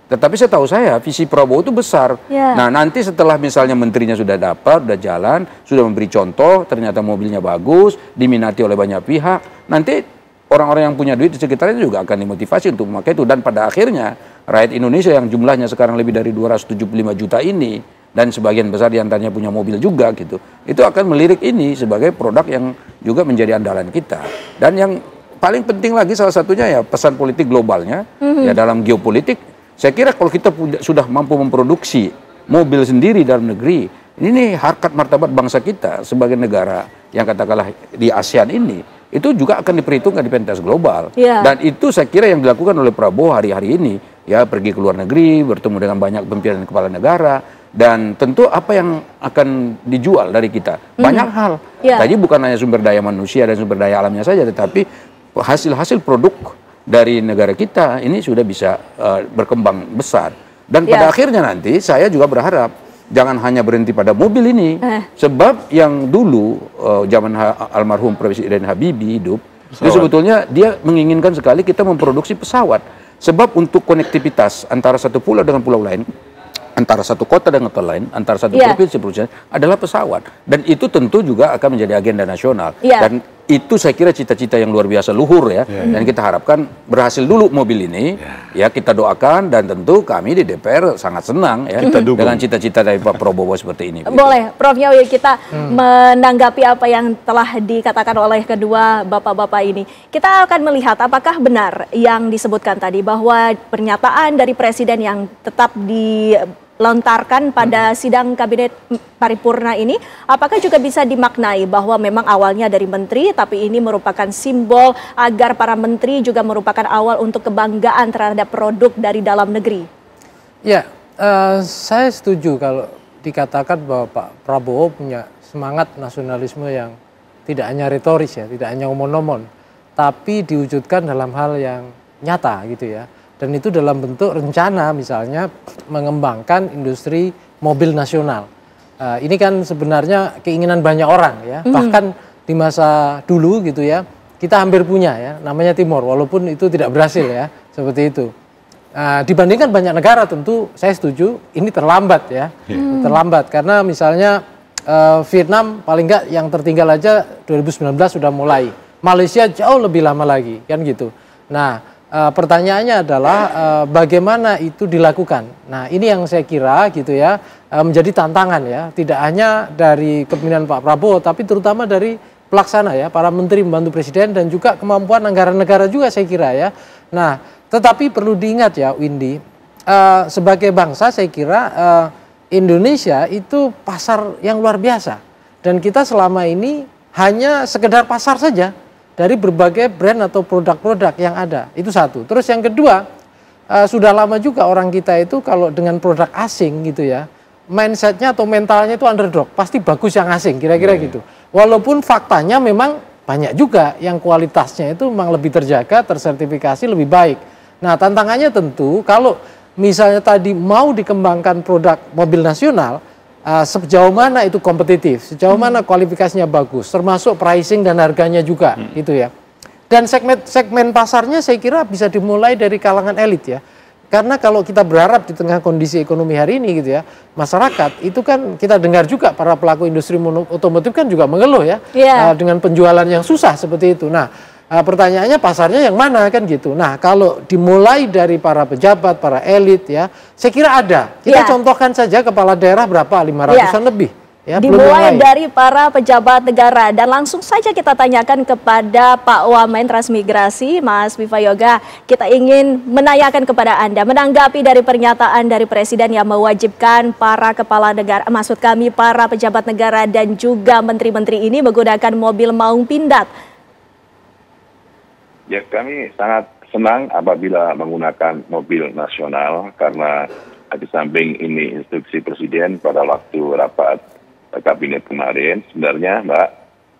Tetapi saya tahu visi Prabowo itu besar. Nah nanti setelah misalnya menterinya sudah dapat, sudah jalan, sudah memberi contoh, ternyata mobilnya bagus, diminati oleh banyak pihak, nanti orang-orang yang punya duit di sekitarnya juga akan dimotivasi untuk memakai itu. Dan pada akhirnya rakyat Indonesia yang jumlahnya sekarang lebih dari 275 juta ini, dan sebagian besar diantaranya punya mobil juga gitu, itu akan melirik ini sebagai produk yang juga menjadi andalan kita. Dan yang paling penting lagi salah satunya ya pesan politik globalnya, ya dalam geopolitik. Saya kira kalau kita sudah mampu memproduksi mobil sendiri dalam negeri, ini harkat martabat bangsa kita sebagai negara yang katakanlah di ASEAN ini, itu juga akan diperhitungkan di pentas global. Dan itu saya kira yang dilakukan oleh Prabowo hari-hari ini, ya pergi ke luar negeri, bertemu dengan banyak pimpinan kepala negara, dan tentu apa yang akan dijual dari kita, banyak hal. Tadi bukan hanya sumber daya manusia dan sumber daya alamnya saja, tetapi hasil-hasil produk dari negara kita ini sudah bisa berkembang besar. Dan pada akhirnya nanti saya juga berharap jangan hanya berhenti pada mobil ini. Sebab yang dulu zaman almarhum Presiden Habibie hidup, itu sebetulnya dia menginginkan sekali kita memproduksi pesawat. Sebab untuk konektivitas antara satu pulau dengan pulau lain, antara satu kota dengan kota lain, antara satu provinsi adalah pesawat. Dan itu tentu juga akan menjadi agenda nasional. Dan itu saya kira cita-cita yang luar biasa luhur ya. Dan kita harapkan berhasil dulu mobil ini. Ya kita doakan dan tentu kami di DPR sangat senang ya dengan cita-cita dari Pak Prabowo seperti ini. Boleh, Prof Nyawi, kita menanggapi apa yang telah dikatakan oleh kedua bapak-bapak ini. Kita akan melihat apakah benar yang disebutkan tadi bahwa pernyataan dari Presiden yang tetap dilontarkan pada sidang kabinet paripurna ini, apakah juga bisa dimaknai bahwa memang awalnya dari menteri, tapi ini merupakan simbol agar para menteri juga merupakan awal untuk kebanggaan terhadap produk dari dalam negeri? Ya, saya setuju kalau dikatakan bahwa Pak Prabowo punya semangat nasionalisme yang tidak hanya retoris ya, tidak hanya omon-omon, tapi diwujudkan dalam hal yang nyata gitu ya. Dan itu dalam bentuk rencana misalnya mengembangkan industri mobil nasional. Ini kan sebenarnya keinginan banyak orang ya. Bahkan di masa dulu gitu ya, kita hampir punya ya, namanya Timor, walaupun itu tidak berhasil ya, seperti itu. Dibandingkan banyak negara tentu saya setuju ini terlambat ya. Terlambat karena misalnya Vietnam paling enggak yang tertinggal aja 2019 sudah mulai. Malaysia jauh lebih lama lagi kan gitu. Nah, pertanyaannya adalah bagaimana itu dilakukan. Nah ini yang saya kira gitu ya menjadi tantangan ya, tidak hanya dari kepemimpinan Pak Prabowo tapi terutama dari pelaksana ya, para menteri membantu presiden dan juga kemampuan anggaran negara juga saya kira ya. Nah tetapi perlu diingat ya Windy, sebagai bangsa saya kira Indonesia itu pasar yang luar biasa dan kita selama ini hanya sekedar pasar saja dari berbagai brand atau produk-produk yang ada. Itu satu. Terus yang kedua, sudah lama juga orang kita itu kalau dengan produk asing gitu ya, mindsetnya atau mentalnya itu underdog. Pasti bagus yang asing, kira-kira gitu. Walaupun faktanya memang banyak juga yang kualitasnya itu memang lebih terjaga, tersertifikasi lebih baik. Nah, tantangannya tentu kalau misalnya tadi mau dikembangkan produk mobil nasional, sejauh mana itu kompetitif, sejauh mana kualifikasinya bagus, termasuk pricing dan harganya juga, gitu ya. Dan segmen pasarnya saya kira bisa dimulai dari kalangan elit ya. Karena kalau kita berharap di tengah kondisi ekonomi hari ini gitu ya, masyarakat itu kan kita dengar juga para pelaku industri otomotif kan juga mengeluh ya, dengan penjualan yang susah seperti itu. Nah, pertanyaannya pasarnya yang mana kan gitu. Nah, kalau dimulai dari para pejabat, para elit ya, saya kira ada. Kita contohkan saja kepala daerah berapa, 500-an lebih. Ya, dimulai dari para pejabat negara. Dan langsung saja kita tanyakan kepada Pak Wamen Transmigrasi, Mas Viva Yoga. Kita ingin menanyakan kepada Anda, menanggapi dari pernyataan dari Presiden yang mewajibkan para kepala negara, maksud kami para pejabat negara dan juga menteri-menteri ini menggunakan mobil maung pindad. Ya, kami sangat senang apabila menggunakan mobil nasional karena di samping ini instruksi Presiden pada waktu rapat kabinet kemarin, sebenarnya Mbak,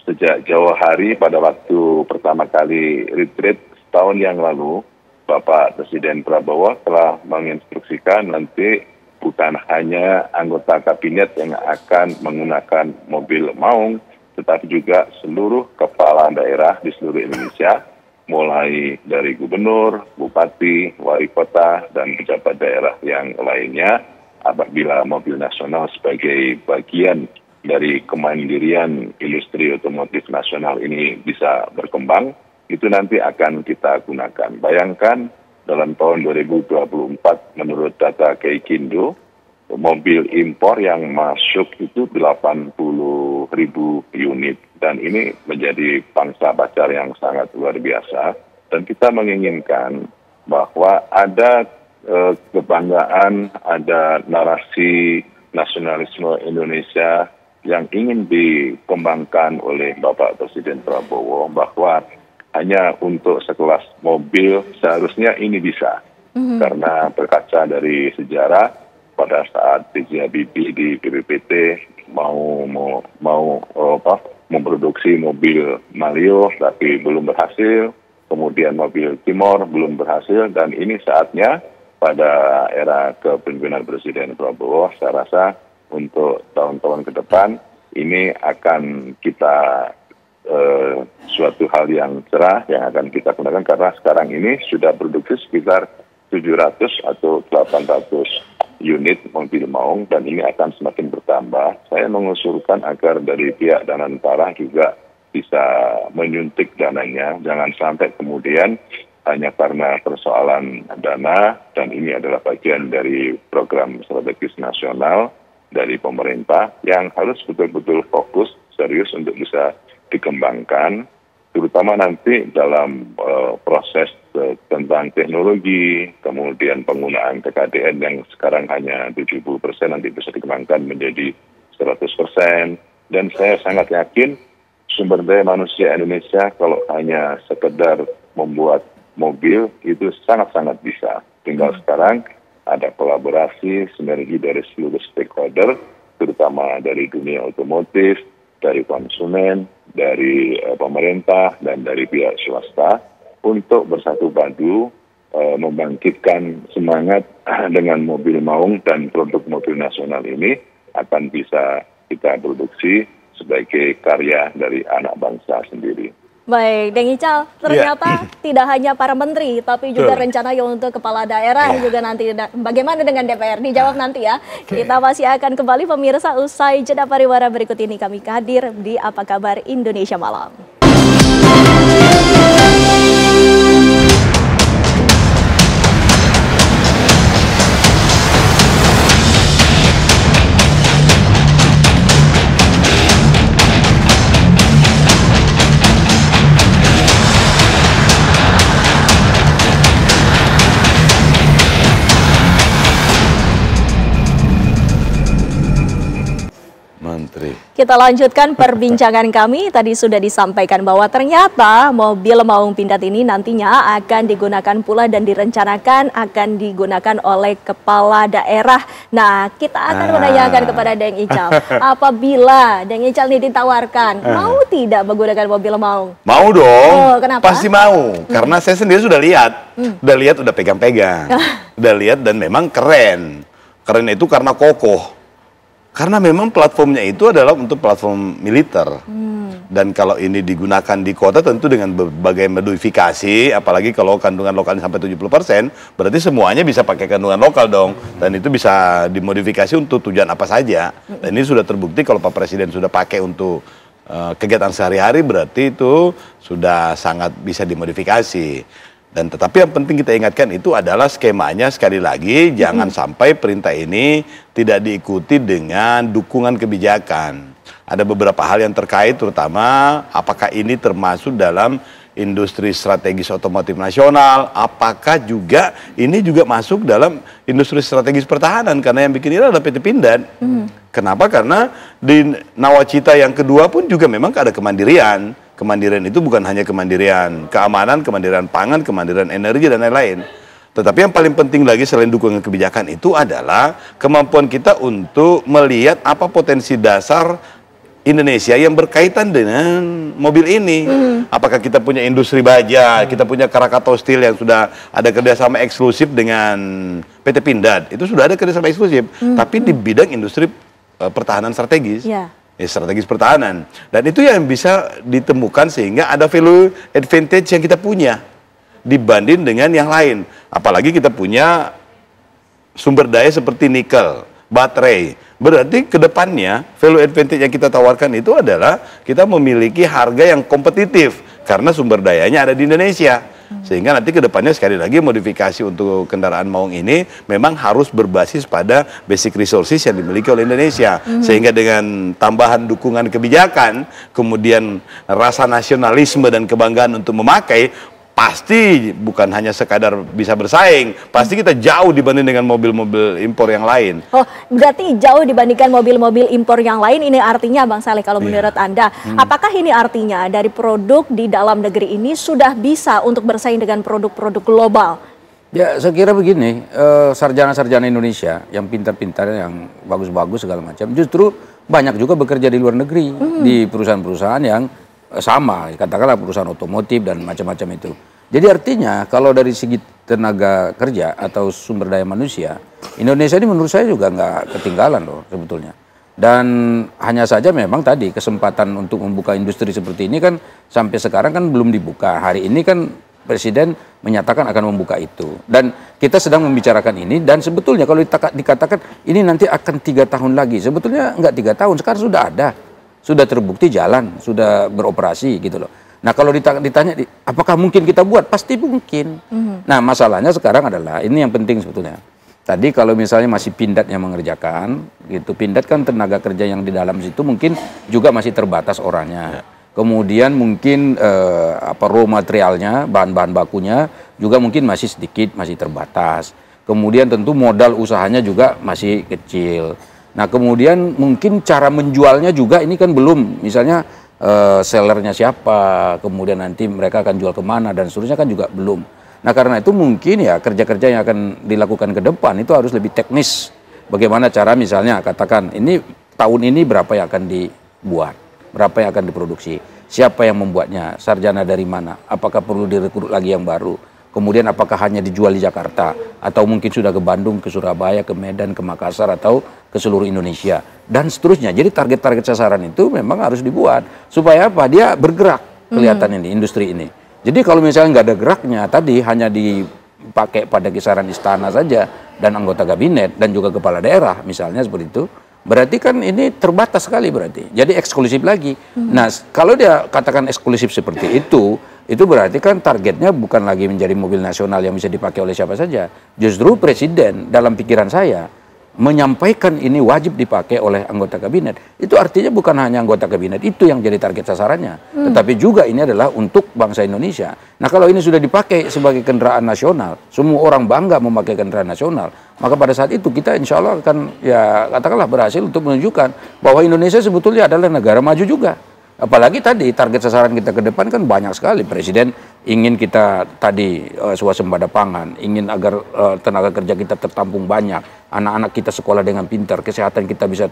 sejak jauh hari pada waktu pertama kali retreat setahun yang lalu, Bapak Presiden Prabowo telah menginstruksikan nanti bukan hanya anggota kabinet yang akan menggunakan mobil maung, tetapi juga seluruh kepala daerah di seluruh Indonesia, mulai dari gubernur, bupati, wali kota, dan pejabat daerah yang lainnya, apabila mobil nasional sebagai bagian dari kemandirian industri otomotif nasional ini bisa berkembang, itu nanti akan kita gunakan. Bayangkan dalam tahun 2024 menurut data Keikindo, mobil impor yang masuk itu 80.000 unit. Dan ini menjadi pangsa pasar yang sangat luar biasa. Dan kita menginginkan bahwa ada kebanggaan, ada narasi nasionalisme Indonesia yang ingin dikembangkan oleh Bapak Presiden Prabowo, bahwa hanya untuk sekelas mobil seharusnya ini bisa. Karena berkaca dari sejarah, pada saat B.J. Habibie di BPPT mau memproduksi mobil Mario tapi belum berhasil, kemudian mobil Timor belum berhasil, dan ini saatnya pada era kepemimpinan Presiden Prabowo, saya rasa untuk tahun-tahun ke depan ini akan kita suatu hal yang cerah yang akan kita gunakan, karena sekarang ini sudah produksi sekitar 700 atau 800 unit mobil maung dan ini akan semakin bertambah. Saya mengusulkan agar dari pihak Danantara juga bisa menyuntik dananya, jangan sampai kemudian hanya karena persoalan dana, dan ini adalah bagian dari program strategis nasional dari pemerintah yang harus betul-betul fokus, serius untuk bisa dikembangkan, terutama nanti dalam proses tentang teknologi, kemudian penggunaan TKDN yang sekarang hanya 70%, nanti bisa dikembangkan menjadi 100%. Dan saya sangat yakin sumber daya manusia Indonesia kalau hanya sekedar membuat mobil itu sangat-sangat bisa. Tinggal sekarang ada kolaborasi, sinergi dari seluruh stakeholder, terutama dari dunia otomotif, dari konsumen, dari pemerintah, dan dari pihak swasta, untuk bersatu padu membangkitkan semangat dengan mobil maung, dan produk mobil nasional ini akan bisa kita produksi sebagai karya dari anak bangsa sendiri. Baik, Deng Ical, ternyata tidak hanya para menteri, tapi juga rencana untuk kepala daerah juga nanti. Bagaimana dengan DPR? Dijawab nanti ya. Kita masih akan kembali pemirsa usai jeda pariwara berikut ini. Kami hadir di Apa Kabar Indonesia Malam. Kita lanjutkan perbincangan kami. Tadi sudah disampaikan bahwa ternyata mobil Maung Pindad ini nantinya akan digunakan pula dan direncanakan akan digunakan oleh kepala daerah. Nah, kita akan menanyakan kepada Deng Ical, apabila Deng Ical ini ditawarkan, mau tidak menggunakan mobil Maung? Mau dong. Oh, kenapa? Pasti mau. Karena saya sendiri sudah lihat. Udah pegang-pegang. Udah lihat dan memang keren. Keren itu karena kokoh. Karena memang platformnya itu adalah untuk platform militer. Dan kalau ini digunakan di kota tentu dengan berbagai modifikasi, apalagi kalau kandungan lokalnya sampai 70%, berarti semuanya bisa pakai kandungan lokal dong. Dan itu bisa dimodifikasi untuk tujuan apa saja. Dan ini sudah terbukti kalau Pak Presiden sudah pakai untuk kegiatan sehari-hari, berarti itu sudah sangat bisa dimodifikasi. Dan tetapi yang penting kita ingatkan itu adalah skemanya, sekali lagi jangan sampai perintah ini tidak diikuti dengan dukungan kebijakan. Ada beberapa hal yang terkait, terutama apakah ini termasuk dalam industri strategis otomotif nasional, apakah juga ini juga masuk dalam industri strategis pertahanan, karena yang bikin ini adalah PT Pindad. Kenapa? Karena di nawacita yang kedua pun juga memang ada kemandirian. Kemandirian itu bukan hanya kemandirian keamanan, kemandirian pangan, kemandirian energi, dan lain-lain. Tetapi yang paling penting lagi selain dukungan kebijakan itu adalah kemampuan kita untuk melihat apa potensi dasar Indonesia yang berkaitan dengan mobil ini. Apakah kita punya industri baja, kita punya Krakatau Steel yang sudah ada kerjasama eksklusif dengan PT Pindad. Itu sudah ada kerjasama eksklusif, tapi di bidang industri pertahanan strategis. Strategis pertahanan, dan itu yang bisa ditemukan sehingga ada value advantage yang kita punya dibanding dengan yang lain. Apalagi kita punya sumber daya seperti nikel, baterai, berarti kedepannya value advantage yang kita tawarkan itu adalah kita memiliki harga yang kompetitif karena sumber dayanya ada di Indonesia. Sehingga nanti kedepannya sekali lagi modifikasi untuk kendaraan Maung ini memang harus berbasis pada basic resources yang dimiliki oleh Indonesia. Sehingga dengan tambahan dukungan kebijakan, kemudian rasa nasionalisme dan kebanggaan untuk memakai, pasti bukan hanya sekadar bisa bersaing, pasti kita jauh dibanding dengan mobil-mobil impor yang lain. Oh, berarti jauh dibandingkan mobil-mobil impor yang lain. Ini artinya Bang Saleh, kalau menurut Anda, apakah ini artinya dari produk di dalam negeri ini sudah bisa untuk bersaing dengan produk-produk global? Ya, saya kira begini, sarjana-sarjana Indonesia yang pintar-pintar, yang bagus-bagus segala macam, justru banyak juga bekerja di luar negeri, di perusahaan-perusahaan yang sama, katakanlah perusahaan otomotif dan macam-macam itu. Jadi artinya kalau dari segi tenaga kerja atau sumber daya manusia, Indonesia ini menurut saya juga nggak ketinggalan loh sebetulnya. Dan hanya saja memang tadi kesempatan untuk membuka industri seperti ini kan sampai sekarang kan belum dibuka. Hari ini kan Presiden menyatakan akan membuka itu. Dan kita sedang membicarakan ini, dan sebetulnya kalau dikatakan ini nanti akan 3 tahun lagi, sebetulnya nggak 3 tahun, sekarang sudah ada. Sudah terbukti jalan, sudah beroperasi gitu loh. Nah kalau ditanya, apakah mungkin kita buat? Pasti mungkin. Nah masalahnya sekarang adalah, ini yang penting sebetulnya. Tadi kalau misalnya masih Pindad yang mengerjakan, gitu, Pindad kan tenaga kerja yang di dalam situ mungkin juga masih terbatas orangnya. Kemudian mungkin raw materialnya, bahan-bahan bakunya juga mungkin masih sedikit, masih terbatas. Kemudian tentu modal usahanya juga masih kecil. Nah kemudian mungkin cara menjualnya juga ini kan belum, misalnya sellernya siapa, kemudian nanti mereka akan jual kemana dan seterusnya kan juga belum. Nah karena itu mungkin ya kerja-kerja yang akan dilakukan ke depan itu harus lebih teknis. Bagaimana cara misalnya katakan ini tahun ini berapa yang akan dibuat, berapa yang akan diproduksi, siapa yang membuatnya, sarjana dari mana, apakah perlu direkrut lagi yang baru. Kemudian apakah hanya dijual di Jakarta, atau mungkin sudah ke Bandung, ke Surabaya, ke Medan, ke Makassar, atau ke seluruh Indonesia, dan seterusnya. Jadi target-target sasaran itu memang harus dibuat. Supaya apa? Dia bergerak, kelihatan ini, industri ini. Jadi kalau misalnya nggak ada geraknya, tadi hanya dipakai pada kisaran istana saja, dan anggota kabinet, dan juga kepala daerah, misalnya seperti itu, berarti kan ini terbatas sekali berarti. Jadi eksklusif lagi. Nah, kalau dia katakan eksklusif seperti itu berarti kan targetnya bukan lagi menjadi mobil nasional yang bisa dipakai oleh siapa saja. Justru Presiden dalam pikiran saya menyampaikan ini wajib dipakai oleh anggota kabinet, itu artinya bukan hanya anggota kabinet itu yang jadi target sasarannya, tetapi juga ini adalah untuk bangsa Indonesia. Nah, kalau ini sudah dipakai sebagai kendaraan nasional, semua orang bangga memakai kendaraan nasional, maka pada saat itu kita insya Allah akan ya katakanlah berhasil untuk menunjukkan bahwa Indonesia sebetulnya adalah negara maju juga. Apalagi tadi target sasaran kita ke depan kan banyak sekali. Presiden ingin kita tadi swasembada pangan, ingin agar tenaga kerja kita tertampung banyak, anak-anak kita sekolah dengan pintar, kesehatan kita bisa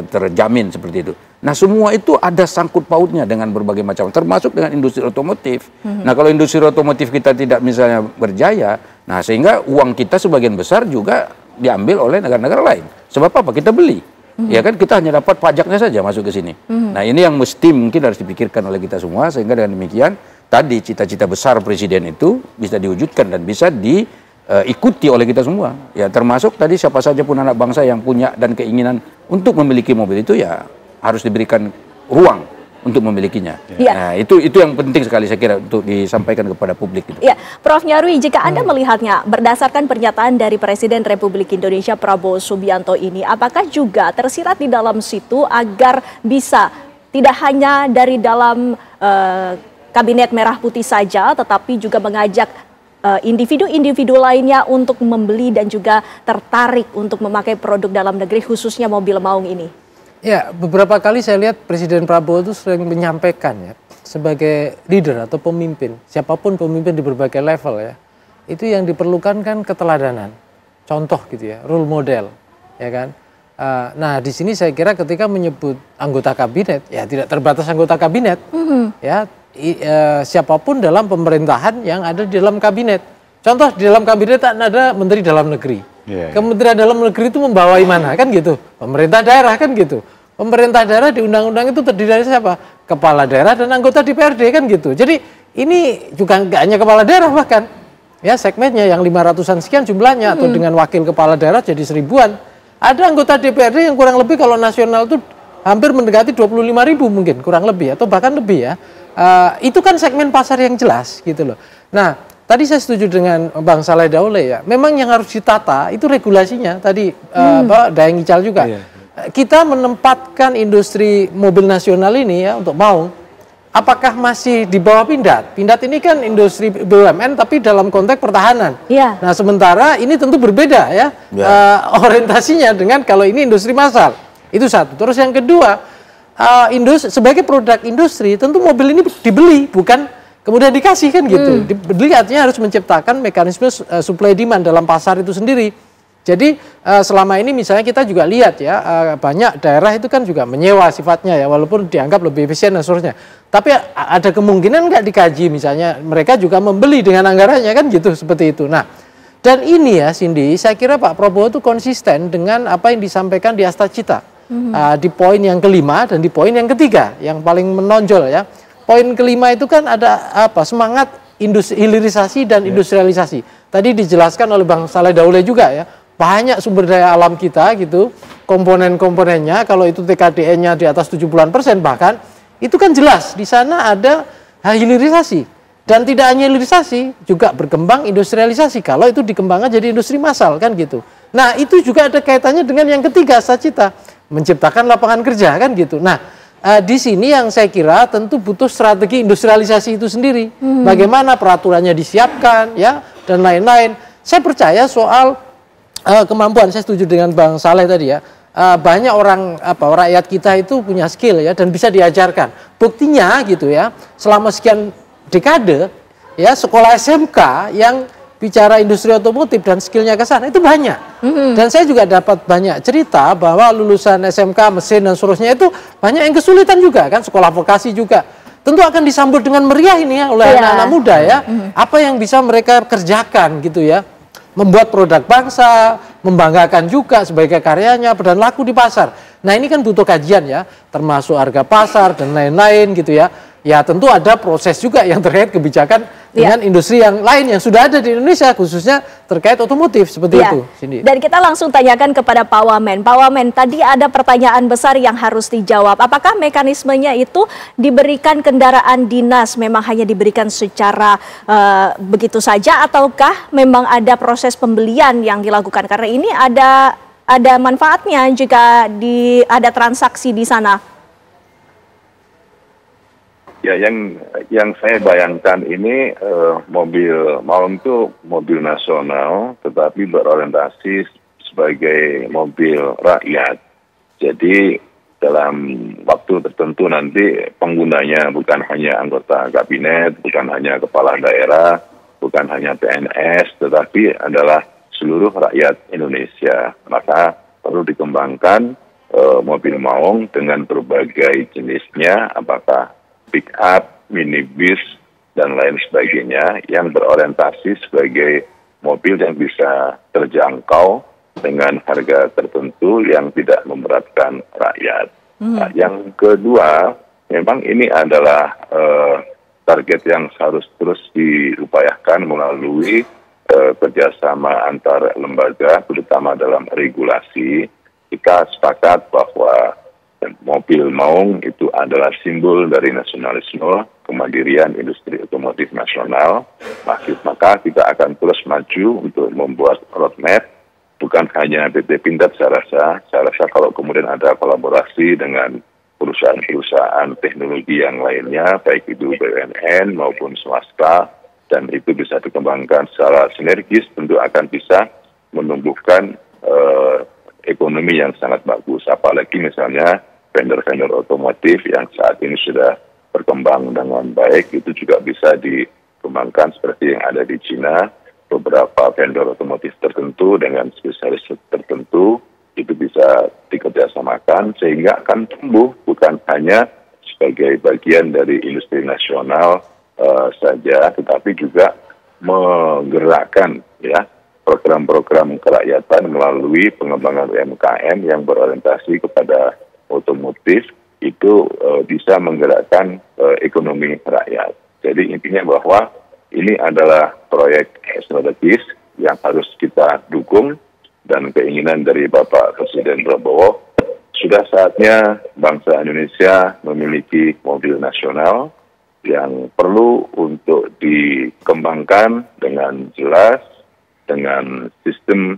terjamin seperti itu. Nah, semua itu ada sangkut pautnya dengan berbagai macam, termasuk dengan industri otomotif. Nah, kalau industri otomotif kita tidak misalnya berjaya, nah sehingga uang kita sebagian besar juga diambil oleh negara-negara lain. Sebab apa? Kita beli. Ya kan, kita hanya dapat pajaknya saja masuk ke sini. Nah, ini yang mesti mungkin harus dipikirkan oleh kita semua, sehingga dengan demikian tadi cita-cita besar presiden itu bisa diwujudkan dan bisa diikuti oleh kita semua. Ya, termasuk tadi siapa saja pun anak bangsa yang punya dan keinginan untuk memiliki mobil itu ya harus diberikan ruang untuk memilikinya. Ya. Nah, itu yang penting sekali saya kira untuk disampaikan kepada publik. Gitu. Ya, Prof. Nyarwi, jika Anda melihatnya berdasarkan pernyataan dari Presiden Republik Indonesia Prabowo Subianto ini, apakah juga tersirat di dalam situ agar bisa tidak hanya dari dalam Kabinet Merah Putih saja, tetapi juga mengajak individu-individu lainnya untuk membeli dan juga tertarik untuk memakai produk dalam negeri, khususnya mobil maung ini? Ya, beberapa kali saya lihat Presiden Prabowo itu sering menyampaikan ya, sebagai leader atau pemimpin, siapapun pemimpin di berbagai level ya, itu yang diperlukan kan keteladanan, contoh gitu ya, role model, ya kan. Nah, di sini saya kira ketika menyebut anggota kabinet, ya tidak terbatas anggota kabinet, ya siapapun dalam pemerintahan yang ada di dalam kabinet. Contoh di dalam kabinet ada Menteri Dalam Negeri. Kementerian Dalam Negeri itu membawai mana kan gitu, pemerintah daerah kan gitu. Pemerintah daerah di undang-undang itu terdiri dari siapa? Kepala daerah dan anggota DPRD kan gitu. Jadi ini juga nggak hanya kepala daerah, bahkan ya segmennya yang 500-an sekian jumlahnya, atau dengan wakil kepala daerah jadi 1000-an. Ada anggota DPRD yang kurang lebih kalau nasional itu hampir mendekati 25.000 mungkin, kurang lebih atau bahkan lebih ya. Itu kan segmen pasar yang jelas gitu loh. Nah, tadi saya setuju dengan Bang Saleh Daule ya. Memang yang harus ditata itu regulasinya. Tadi Daeng Ical juga. Kita menempatkan industri mobil nasional ini ya untuk maung. Apakah masih di bawah Pindad? Pindad ini kan industri BUMN tapi dalam konteks pertahanan. Nah, sementara ini tentu berbeda ya. Orientasinya dengan kalau ini industri massal. Itu satu. Terus yang kedua, sebagai produk industri tentu mobil ini dibeli, bukan kemudian dikasih kan gitu. Dibeli artinya harus menciptakan mekanisme supply demand dalam pasar itu sendiri. Jadi selama ini misalnya kita juga lihat ya, banyak daerah itu kan juga menyewa sifatnya ya, walaupun dianggap lebih efisien dan seterusnya. Tapi ada kemungkinan nggak dikaji misalnya mereka juga membeli dengan anggarannya kan gitu, seperti itu. Nah, dan ini ya Cindy, saya kira Pak Prabowo itu konsisten dengan apa yang disampaikan di Asta Cita. Di poin yang kelima dan di poin yang ketiga yang paling menonjol ya. Poin kelima itu kan ada semangat hilirisasi dan industrialisasi. Tadi dijelaskan oleh Bang Saleh Daule juga ya. Banyak sumber daya alam kita gitu, komponen-komponennya kalau itu TKDN-nya di atas 70% bahkan, itu kan jelas di sana ada hilirisasi. Dan tidak hanya hilirisasi, juga berkembang industrialisasi kalau itu dikembangkan jadi industri massal kan gitu. Nah, itu juga ada kaitannya dengan yang ketiga, Cita, menciptakan lapangan kerja kan gitu. Nah, di sini yang saya kira tentu butuh strategi industrialisasi itu sendiri. Bagaimana peraturannya disiapkan ya dan lain-lain. Saya percaya soal kemampuan, saya setuju dengan Bang Saleh tadi ya. Banyak orang rakyat kita itu punya skill ya dan bisa diajarkan. Buktinya gitu ya, selama sekian dekade ya sekolah SMK yang bicara industri otomotif dan skillnya ke sana itu banyak. Dan saya juga dapat banyak cerita bahwa lulusan SMK mesin dan seterusnya itu banyak yang kesulitan juga kan, sekolah vokasi juga. Tentu akan disambut dengan meriah ini ya oleh anak-anak muda ya. Apa yang bisa mereka kerjakan gitu ya. Membuat produk bangsa, membanggakan juga sebagai karyanya dan laku di pasar. Nah ini kan butuh kajian ya, termasuk harga pasar dan lain-lain gitu ya. Ya tentu ada proses juga yang terkait kebijakan dengan industri yang lain yang sudah ada di Indonesia, khususnya terkait otomotif seperti itu. Cindy. Dan kita langsung tanyakan kepada Pak Wamen. Pak Wamen, tadi ada pertanyaan besar yang harus dijawab. Apakah mekanismenya itu diberikan kendaraan dinas, memang hanya diberikan secara begitu saja, ataukah memang ada proses pembelian yang dilakukan? Karena ini ada manfaatnya jika ada transaksi di sana. Ya, yang saya bayangkan ini mobil Maung itu mobil nasional, tetapi berorientasi sebagai mobil rakyat. Jadi dalam waktu tertentu nanti penggunanya bukan hanya anggota kabinet, bukan hanya kepala daerah, bukan hanya PNS, tetapi adalah seluruh rakyat Indonesia. Maka perlu dikembangkan mobil Maung dengan berbagai jenisnya, apakah pick up, minibus, dan lain sebagainya yang berorientasi sebagai mobil yang bisa terjangkau dengan harga tertentu yang tidak memberatkan rakyat. Nah, yang kedua, memang ini adalah target yang harus terus diupayakan melalui kerjasama antar lembaga, terutama dalam regulasi. Kita sepakat bahwa mobil Maung itu adalah simbol dari nasionalisme, kemandirian industri otomotif nasional. Maka kita akan terus maju untuk membuat roadmap, bukan hanya PT Pindad. Saya rasa kalau kemudian ada kolaborasi dengan perusahaan-perusahaan teknologi yang lainnya, baik itu BUMN maupun swasta, dan itu bisa dikembangkan secara sinergis, tentu akan bisa menumbuhkan ekonomi yang sangat bagus. Apalagi misalnya vendor-vendor otomotif yang saat ini sudah berkembang dengan baik, itu juga bisa dikembangkan seperti yang ada di Cina. Beberapa vendor otomotif tertentu dengan spesialis tertentu itu bisa dikerjasamakan sehingga akan tumbuh bukan hanya sebagai bagian dari industri nasional saja, tetapi juga menggerakkan ya program-program kerakyatan melalui pengembangan UMKM yang berorientasi kepada otomotif, itu bisa menggerakkan ekonomi rakyat. Jadi intinya bahwa ini adalah proyek strategis yang harus kita dukung, dan keinginan dari Bapak Presiden Prabowo, sudah saatnya bangsa Indonesia memiliki mobil nasional yang perlu untuk dikembangkan dengan jelas, dengan sistem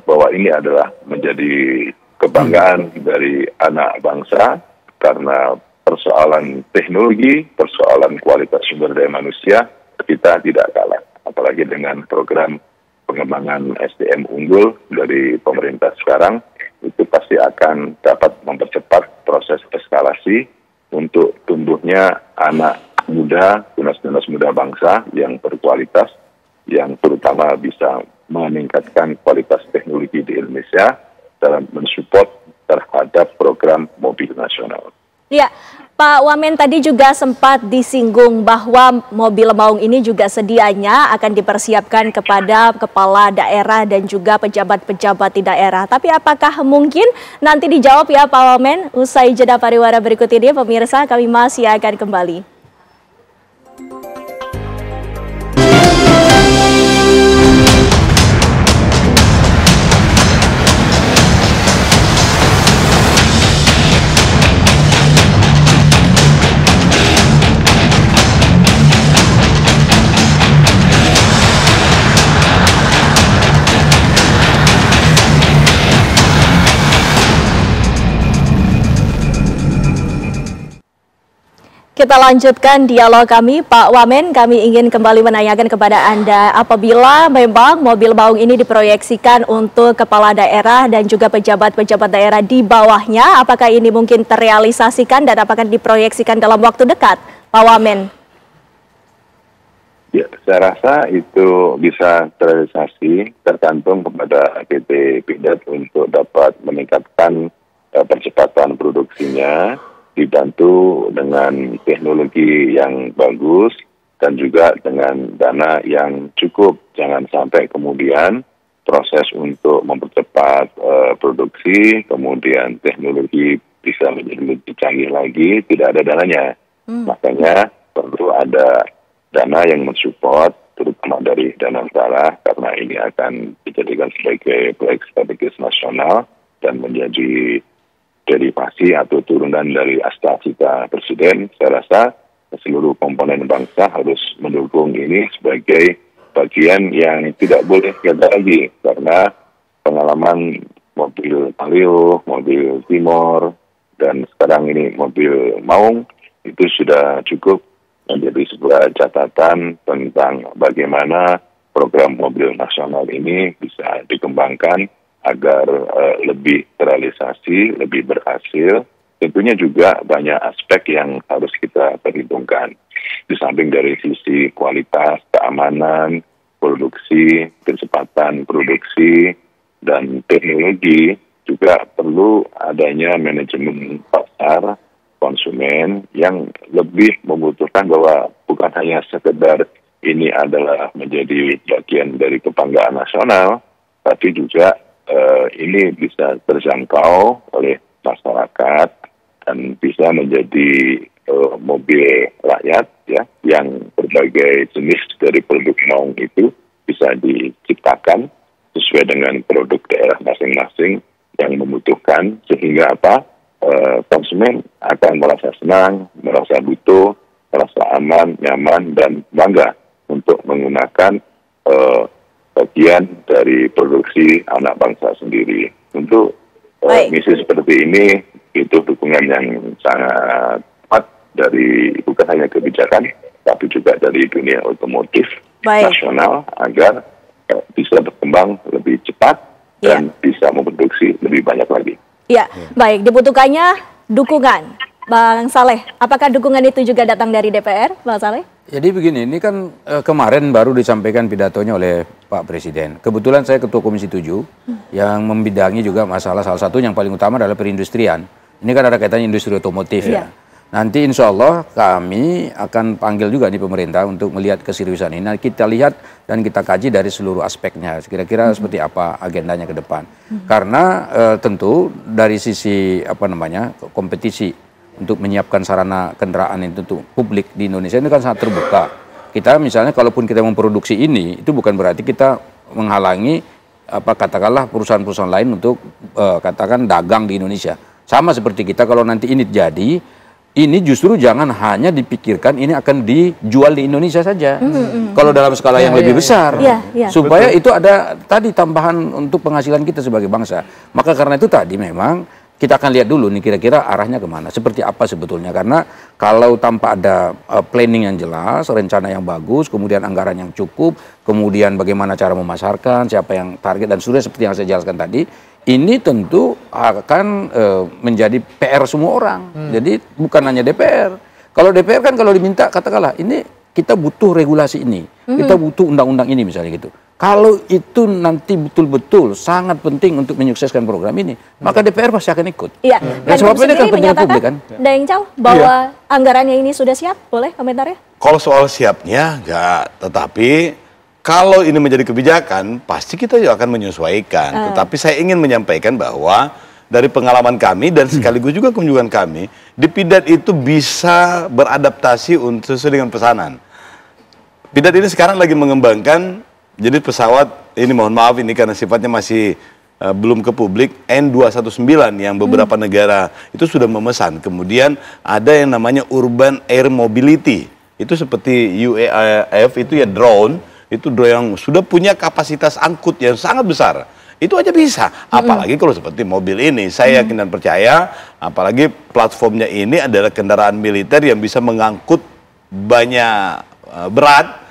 bahwa ini adalah menjadi kebanggaan dari anak bangsa, karena persoalan teknologi, persoalan kualitas sumber daya manusia, kita tidak kalah. Apalagi dengan program pengembangan SDM unggul dari pemerintah sekarang, itu pasti akan dapat mempercepat proses eskalasi untuk tumbuhnya anak muda, tunas-tunas muda bangsa yang berkualitas, yang terutama bisa meningkatkan kualitas teknologi di Indonesia dalam mensupport terhadap program mobil nasional. Ya, Pak Wamen tadi juga sempat disinggung bahwa mobil Maung ini juga sedianya akan dipersiapkan kepada kepala daerah dan juga pejabat-pejabat di daerah. Tapi apakah mungkin nanti dijawab ya Pak Wamen? Usai jeda pariwara berikut ini, pemirsa, kami masih akan kembali. Kita lanjutkan dialog kami, Pak Wamen. Kami ingin kembali menanyakan kepada Anda, apabila memang mobil Maung ini diproyeksikan untuk kepala daerah dan juga pejabat-pejabat daerah di bawahnya, apakah ini mungkin terrealisasikan dan apakah diproyeksikan dalam waktu dekat, Pak Wamen? Ya, saya rasa itu bisa terrealisasi, tergantung kepada PT Pindad untuk dapat meningkatkan percepatan produksinya, dibantu dengan teknologi yang bagus dan juga dengan dana yang cukup. Jangan sampai kemudian proses untuk mempercepat produksi, kemudian teknologi bisa menjadi lebih canggih lagi, tidak ada dananya. Makanya perlu ada dana yang mensupport, terutama dari dana negara, karena ini akan dijadikan sebagai proyek strategis nasional dan menjadi derivasi atau turunan dari cita Presiden. Saya rasa seluruh komponen bangsa harus mendukung ini sebagai bagian yang tidak boleh gagal lagi, karena pengalaman mobil Palio, mobil Timor, dan sekarang ini mobil Maung itu sudah cukup menjadi sebuah catatan tentang bagaimana program mobil nasional ini bisa dikembangkan agar lebih terrealisasi, lebih berhasil. Tentunya juga banyak aspek yang harus kita perhitungkan. Di samping dari sisi kualitas, keamanan, produksi, kecepatan produksi, dan teknologi, juga perlu adanya manajemen pasar konsumen yang lebih membutuhkan bahwa bukan hanya sekedar ini adalah menjadi bagian dari kebanggaan nasional, tapi juga ini bisa terjangkau oleh masyarakat dan bisa menjadi mobil rakyat ya, yang berbagai jenis dari produk Maung itu bisa diciptakan sesuai dengan produk daerah masing-masing yang membutuhkan, sehingga konsumen akan merasa senang, merasa butuh, merasa aman, nyaman, dan bangga untuk menggunakan bagian dari produksi anak bangsa sendiri. Untuk misi seperti ini itu dukungan yang sangat kuat dari bukan hanya kebijakan, tapi juga dari dunia otomotif nasional agar bisa berkembang lebih cepat dan bisa memproduksi lebih banyak lagi. Ya, baik. Dibutuhkannya dukungan. Bang Saleh, apakah dukungan itu juga datang dari DPR, Bang Saleh? Jadi begini, ini kan kemarin baru disampaikan pidatonya oleh Pak Presiden. Kebetulan saya Ketua Komisi 7 yang membidangi juga masalah salah satu yang paling utama adalah perindustrian. Ini kan ada kaitannya industri otomotif ya. Nanti insya Allah kami akan panggil juga nih pemerintah untuk melihat keseriusan ini. Nah, kita lihat dan kita kaji dari seluruh aspeknya. Kira-kira seperti apa agendanya ke depan. Karena tentu dari sisi kompetisi untuk menyiapkan sarana kendaraan itu untuk publik di Indonesia ini kan sangat terbuka. Kita misalnya kalaupun kita memproduksi ini, itu bukan berarti kita menghalangi katakanlah perusahaan-perusahaan lain untuk katakan dagang di Indonesia. Sama seperti kita kalau nanti ini jadi, ini justru jangan hanya dipikirkan ini akan dijual di Indonesia saja. Kalau dalam skala yang lebih besar, supaya itu ada tadi tambahan untuk penghasilan kita sebagai bangsa. Maka karena itu tadi memang kita akan lihat dulu nih kira-kira arahnya kemana, seperti apa sebetulnya. Karena kalau tanpa ada planning yang jelas, rencana yang bagus, kemudian anggaran yang cukup, kemudian bagaimana cara memasarkan, siapa yang target dan seterusnya seperti yang saya jelaskan tadi, ini tentu akan menjadi PR semua orang. Jadi bukan hanya DPR. Kalau DPR kan kalau diminta katakanlah ini kita butuh regulasi ini, kita butuh undang-undang ini misalnya gitu. Kalau itu nanti betul-betul sangat penting untuk menyukseskan program ini, maka DPR pasti akan ikut. Iya. Dan sebabnya ini kan pentingan publik kan. Daeng Chow bahwa anggarannya ini sudah siap, boleh komentarnya? Kalau soal siapnya enggak, tetapi kalau ini menjadi kebijakan, pasti kita juga akan menyesuaikan. Tetapi saya ingin menyampaikan bahwa dari pengalaman kami dan sekaligus juga kunjungan kami, di Pindad itu bisa beradaptasi untuk sesuai dengan pesanan. Pindad ini sekarang lagi mengembangkan jadi pesawat, ini mohon maaf ini karena sifatnya masih belum ke publik, N219 yang beberapa negara itu sudah memesan. Kemudian ada yang namanya Urban Air Mobility, itu seperti UAF itu ya drone, itu drone yang sudah punya kapasitas angkut yang sangat besar. Itu aja bisa, apalagi kalau seperti mobil ini, saya yakin dan percaya, apalagi platformnya ini adalah kendaraan militer yang bisa mengangkut banyak berat,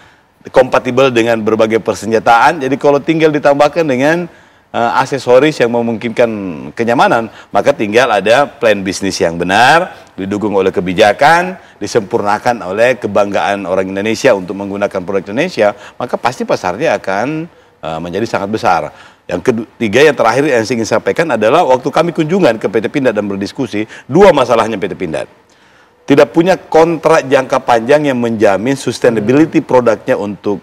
kompatibel dengan berbagai persenjataan. Jadi kalau tinggal ditambahkan dengan aksesoris yang memungkinkan kenyamanan, maka tinggal ada plan bisnis yang benar, didukung oleh kebijakan, disempurnakan oleh kebanggaan orang Indonesia untuk menggunakan produk Indonesia, maka pasti pasarnya akan menjadi sangat besar. Yang ketiga, yang terakhir yang saya ingin sampaikan adalah waktu kami kunjungan ke PT Pindad dan berdiskusi, dua masalahnya PT Pindad. tidak punya kontrak jangka panjang yang menjamin sustainability produknya untuk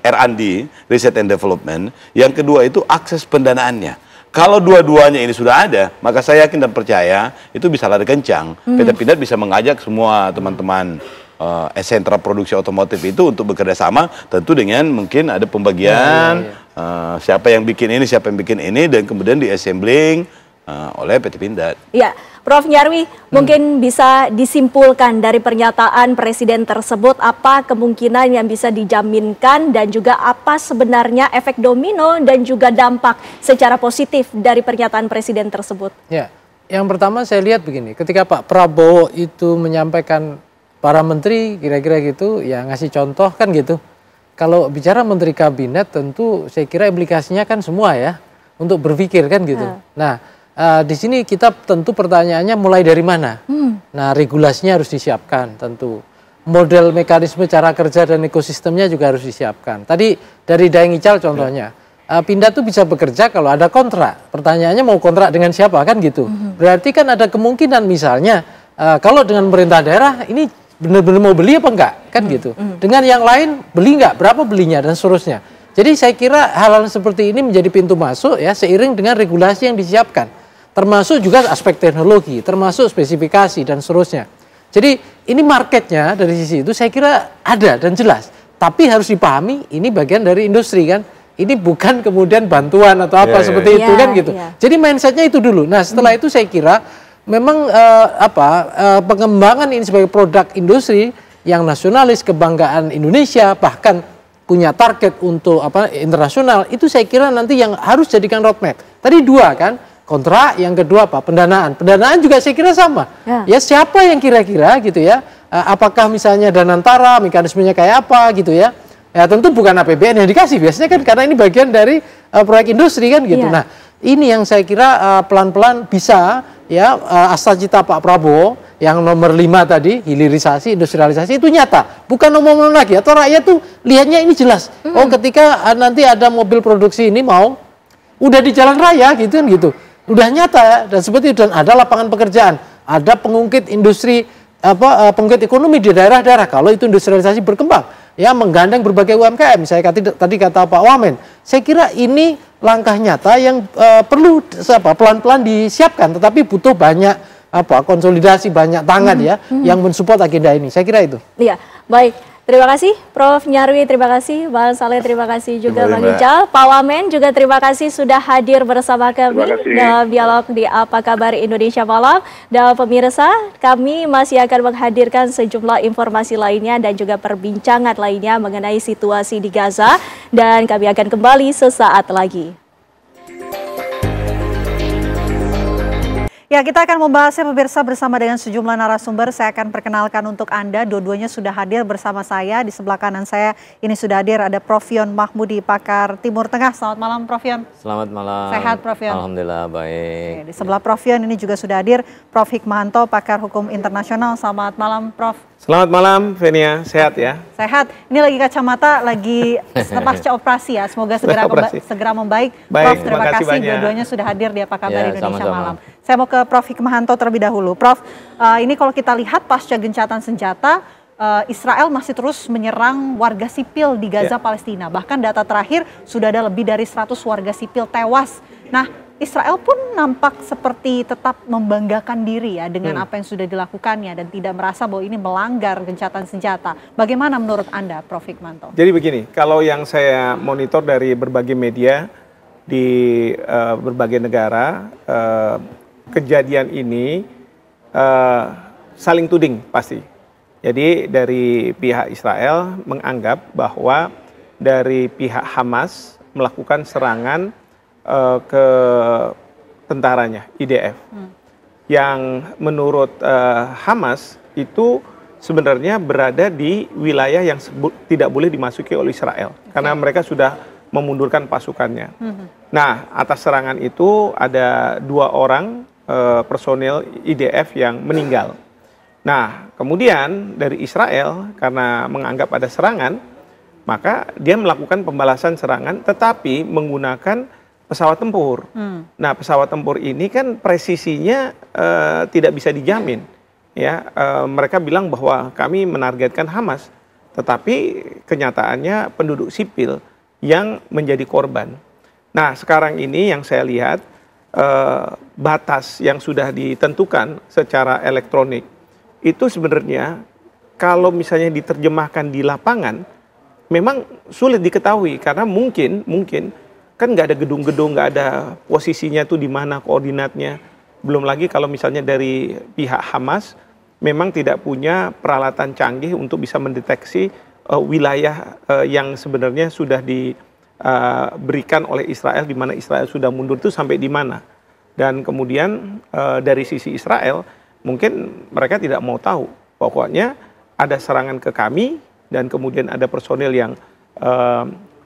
R&D, Research and Development. Yang kedua itu akses pendanaannya. Kalau dua-duanya ini sudah ada, maka saya yakin dan percaya itu bisa lari kencang. PT Pindad bisa mengajak semua teman-teman sentra produksi otomotif itu untuk bekerja sama, tentu dengan mungkin ada pembagian siapa yang bikin ini, siapa yang bikin ini, dan kemudian di-assembling oleh PT Pindad. Ya, Prof. Nyarwi, mungkin bisa disimpulkan dari pernyataan Presiden tersebut apa kemungkinan yang bisa dijaminkan dan juga apa sebenarnya efek domino dan juga dampak secara positif dari pernyataan Presiden tersebut? Ya, yang pertama saya lihat begini, ketika Pak Prabowo itu menyampaikan para menteri kira-kira gitu, ya ngasih contoh kan gitu. Kalau bicara menteri kabinet tentu saya kira implikasinya kan semua ya, untuk berpikir kan gitu. Nah, di sini kita tentu pertanyaannya mulai dari mana? Nah, regulasinya harus disiapkan tentu. Model mekanisme cara kerja dan ekosistemnya juga harus disiapkan. Tadi dari Daeng Ical contohnya, Pindad tuh bisa bekerja kalau ada kontrak. Pertanyaannya mau kontrak dengan siapa kan gitu. Berarti kan ada kemungkinan misalnya kalau dengan pemerintah daerah ini benar-benar mau beli apa enggak kan gitu. Dengan yang lain beli enggak, berapa belinya dan seterusnya. Jadi saya kira hal-hal seperti ini menjadi pintu masuk ya seiring dengan regulasi yang disiapkan. Termasuk juga aspek teknologi, termasuk spesifikasi dan seterusnya. Jadi ini marketnya dari sisi itu saya kira ada dan jelas. Tapi harus dipahami ini bagian dari industri kan. Ini bukan kemudian bantuan atau apa seperti itu kan gitu. Jadi mindsetnya itu dulu. Nah setelah itu saya kira memang pengembangan ini sebagai produk industri yang nasionalis, kebanggaan Indonesia, bahkan punya target untuk internasional, itu saya kira nanti yang harus jadikan roadmap. Tadi dua kan, kontrak, yang kedua apa? Pendanaan. Pendanaan juga saya kira sama. Ya siapa yang kira-kira gitu ya, apakah misalnya Danantara, mekanismenya kayak apa gitu ya. Ya tentu bukan APBN yang dikasih, biasanya kan karena ini bagian dari proyek industri kan gitu. Nah ini yang saya kira pelan-pelan bisa ya asal-cita Pak Prabowo yang nomor 5 tadi, hilirisasi, industrialisasi itu nyata. Bukan omong-omong lagi, atau rakyat tuh lihatnya ini jelas. Oh ketika nanti ada mobil produksi ini mau, udah di jalan raya gitu kan gitu. Udah nyata dan seperti itu, dan ada lapangan pekerjaan, ada pengungkit industri pengungkit ekonomi di daerah-daerah kalau itu industrialisasi berkembang ya, menggandeng berbagai UMKM. Saya tadi kata Pak Wamen, saya kira ini langkah nyata yang perlu pelan-pelan disiapkan, tetapi butuh banyak konsolidasi, banyak tangan ya yang mensupport agenda ini. Saya kira itu. Iya, baik. Terima kasih Prof. Nyarwi, terima kasih Bang Saleh, terima kasih juga Bang Ical. Pak Wamen juga terima kasih sudah hadir bersama kami dalam dialog di Apa Kabar Indonesia Malam. Dan pemirsa, kami masih akan menghadirkan sejumlah informasi lainnya dan juga perbincangan lainnya mengenai situasi di Gaza. Dan kami akan kembali sesaat lagi. Ya, kita akan membahasnya pemirsa bersama dengan sejumlah narasumber. Saya akan perkenalkan untuk Anda, dua-duanya sudah hadir bersama saya. Di sebelah kanan saya ini sudah hadir ada Prof. Yon Mahmudi, pakar Timur Tengah. Selamat malam Prof. Yon. Selamat malam. Sehat Prof. Yon? Alhamdulillah baik. Oke, di sebelah Prof. Yon ini juga sudah hadir Prof. Hikmahanto, pakar hukum internasional. Selamat malam Prof. Selamat malam Venia, sehat ya? Sehat. Ini lagi kacamata, lagi pasca operasi ya. Semoga segera membaik. Baik, Prof, terima kasih dua-duanya sudah hadir di Apa Kabar Indonesia sama-sama. Malam. Saya mau ke Prof. Hikmahanto terlebih dahulu. Prof, ini kalau kita lihat pasca gencatan senjata, Israel masih terus menyerang warga sipil di Gaza, Palestina. Bahkan data terakhir sudah ada lebih dari 100 warga sipil tewas. Nah, Israel pun nampak seperti tetap membanggakan diri ya dengan apa yang sudah dilakukannya dan tidak merasa bahwa ini melanggar gencatan senjata. Bagaimana menurut Anda, Prof. Hikmahanto? Jadi begini, kalau yang saya monitor dari berbagai media di berbagai negara, kejadian ini saling tuding pasti. Jadi dari pihak Israel menganggap bahwa dari pihak Hamas melakukan serangan ke tentaranya, IDF. Yang menurut Hamas itu sebenarnya berada di wilayah yang tidak boleh dimasuki oleh Israel. Karena mereka sudah memundurkan pasukannya. Nah, atas serangan itu ada 2 orang personil IDF yang meninggal. Nah, kemudian dari Israel karena menganggap ada serangan, maka dia melakukan pembalasan serangan tetapi menggunakan pesawat tempur. Nah, pesawat tempur ini kan presisinya tidak bisa dijamin. ya mereka bilang bahwa kami menargetkan Hamas, tetapi kenyataannya penduduk sipil yang menjadi korban. Nah, sekarang ini yang saya lihat batas yang sudah ditentukan secara elektronik itu sebenarnya kalau misalnya diterjemahkan di lapangan memang sulit diketahui karena mungkin kan nggak ada gedung-gedung, nggak ada posisinya tuh di mana koordinatnya. Belum lagi kalau misalnya dari pihak Hamas memang tidak punya peralatan canggih untuk bisa mendeteksi wilayah yang sebenarnya sudah diberikan oleh Israel, di mana Israel sudah mundur itu sampai di mana. Dan kemudian dari sisi Israel mungkin mereka tidak mau tahu. Pokoknya ada serangan ke kami dan kemudian ada personel yang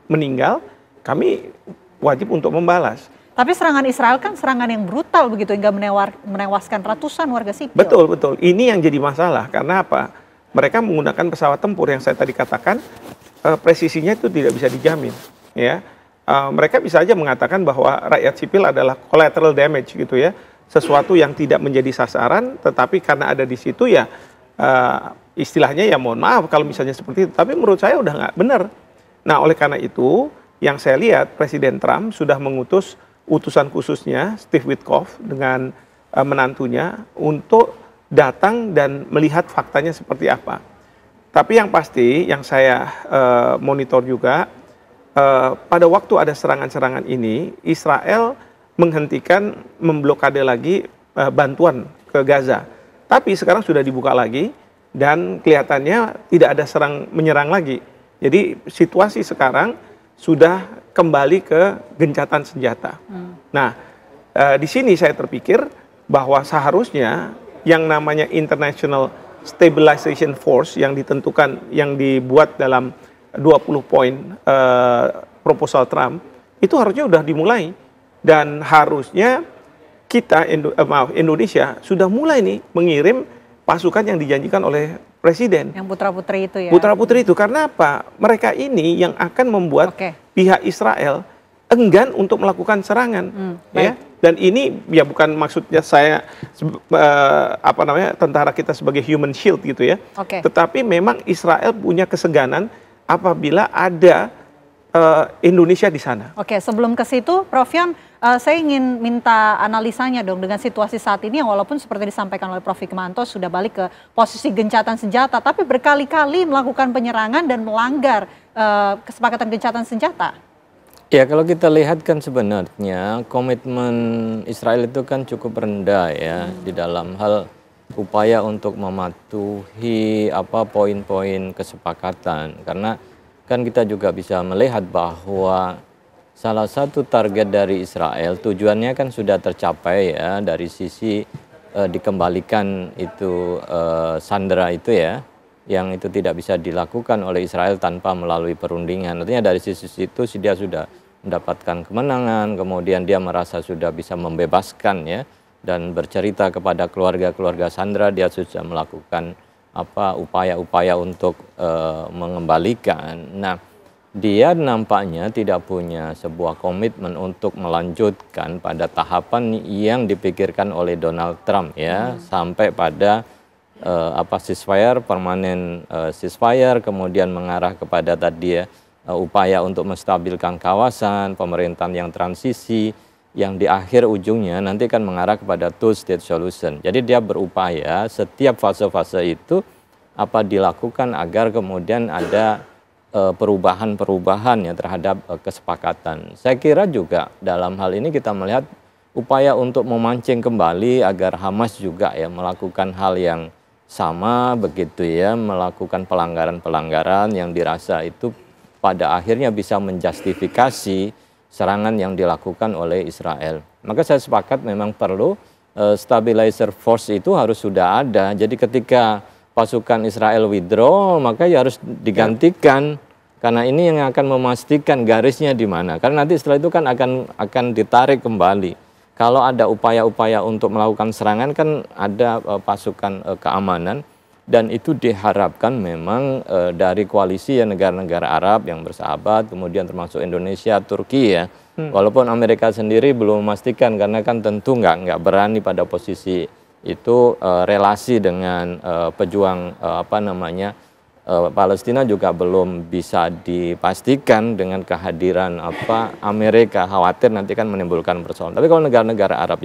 meninggal, kami wajib untuk membalas. Tapi serangan Israel kan serangan yang brutal begitu hingga menewaskan ratusan warga sipil. Betul, betul. Ini yang jadi masalah. Karena apa? Mereka menggunakan pesawat tempur yang saya tadi katakan, presisinya itu tidak bisa dijamin. Ya, mereka bisa aja mengatakan bahwa rakyat sipil adalah collateral damage gitu ya, sesuatu yang tidak menjadi sasaran, tetapi karena ada di situ ya istilahnya ya mohon maaf kalau misalnya seperti itu. Tapi menurut saya udah nggak benar. Nah, oleh karena itu yang saya lihat Presiden Trump sudah mengutus utusan khususnya Steve Witkoff dengan menantunya untuk datang dan melihat faktanya seperti apa. Tapi yang pasti yang saya monitor juga pada waktu ada serangan-serangan ini Israel menghentikan memblokade lagi bantuan ke Gaza. Tapi sekarang sudah dibuka lagi dan kelihatannya tidak ada menyerang lagi. Jadi situasi sekarang sudah kembali ke gencatan senjata. Nah, di sini saya terpikir bahwa seharusnya yang namanya International Stabilization Force yang ditentukan, yang dibuat dalam 20 poin proposal Trump, itu harusnya sudah dimulai. Dan harusnya kita, Indonesia, sudah mulai nih mengirim pasukan yang dijanjikan oleh Presiden. Yang putra-putri itu ya? Putra-putri itu, karena apa? Mereka ini yang akan membuat pihak Israel enggan untuk melakukan serangan. Ya. Dan ini ya bukan maksudnya saya tentara kita sebagai human shield gitu ya. Tetapi memang Israel punya keseganan apabila ada Indonesia di sana. Oke, sebelum ke situ, Prof. Yon, saya ingin minta analisanya dong dengan situasi saat ini yang walaupun seperti disampaikan oleh Prof. Hikmanto sudah balik ke posisi gencatan senjata, tapi berkali-kali melakukan penyerangan dan melanggar kesepakatan gencatan senjata. Ya, kalau kita lihat kan sebenarnya komitmen Israel itu kan cukup rendah ya di dalam hal upaya untuk mematuhi poin-poin kesepakatan, karena kan kita juga bisa melihat bahwa salah satu target dari Israel tujuannya kan sudah tercapai ya, dari sisi dikembalikan itu sandera itu ya, yang itu tidak bisa dilakukan oleh Israel tanpa melalui perundingan. Artinya dari sisi itu dia sudah mendapatkan kemenangan, kemudian dia merasa sudah bisa membebaskan ya, dan bercerita kepada keluarga-keluarga sandera dia sudah melakukan upaya-upaya untuk mengembalikan. Nah, dia nampaknya tidak punya sebuah komitmen untuk melanjutkan pada tahapan yang dipikirkan oleh Donald Trump ya, sampai pada ceasefire, permanen ceasefire, kemudian mengarah kepada tadi ya upaya untuk menstabilkan kawasan, pemerintahan yang transisi, yang di akhir ujungnya nanti kan mengarah kepada two-state solution. Jadi dia berupaya setiap fase-fase itu dilakukan agar kemudian ada perubahan-perubahan ya terhadap kesepakatan. Saya kira juga dalam hal ini kita melihat upaya untuk memancing kembali agar Hamas juga ya melakukan hal yang sama begitu ya, melakukan pelanggaran-pelanggaran yang dirasa itu pada akhirnya bisa menjustifikasi serangan yang dilakukan oleh Israel. Maka saya sepakat memang perlu stabilizer force itu harus sudah ada. Jadi ketika pasukan Israel withdraw, maka ya harus digantikan. Karena ini yang akan memastikan garisnya di mana. Karena nanti setelah itu kan akan ditarik kembali. Kalau ada upaya-upaya untuk melakukan serangan kan ada pasukan keamanan. Dan itu diharapkan memang dari koalisi ya negara-negara Arab yang bersahabat, kemudian termasuk Indonesia, Turki ya. Walaupun Amerika sendiri belum memastikan karena kan tentu nggak berani pada posisi itu relasi dengan pejuang Palestina juga belum bisa dipastikan dengan kehadiran Amerika, khawatir nanti kan menimbulkan persoalan. Tapi kalau negara-negara Arab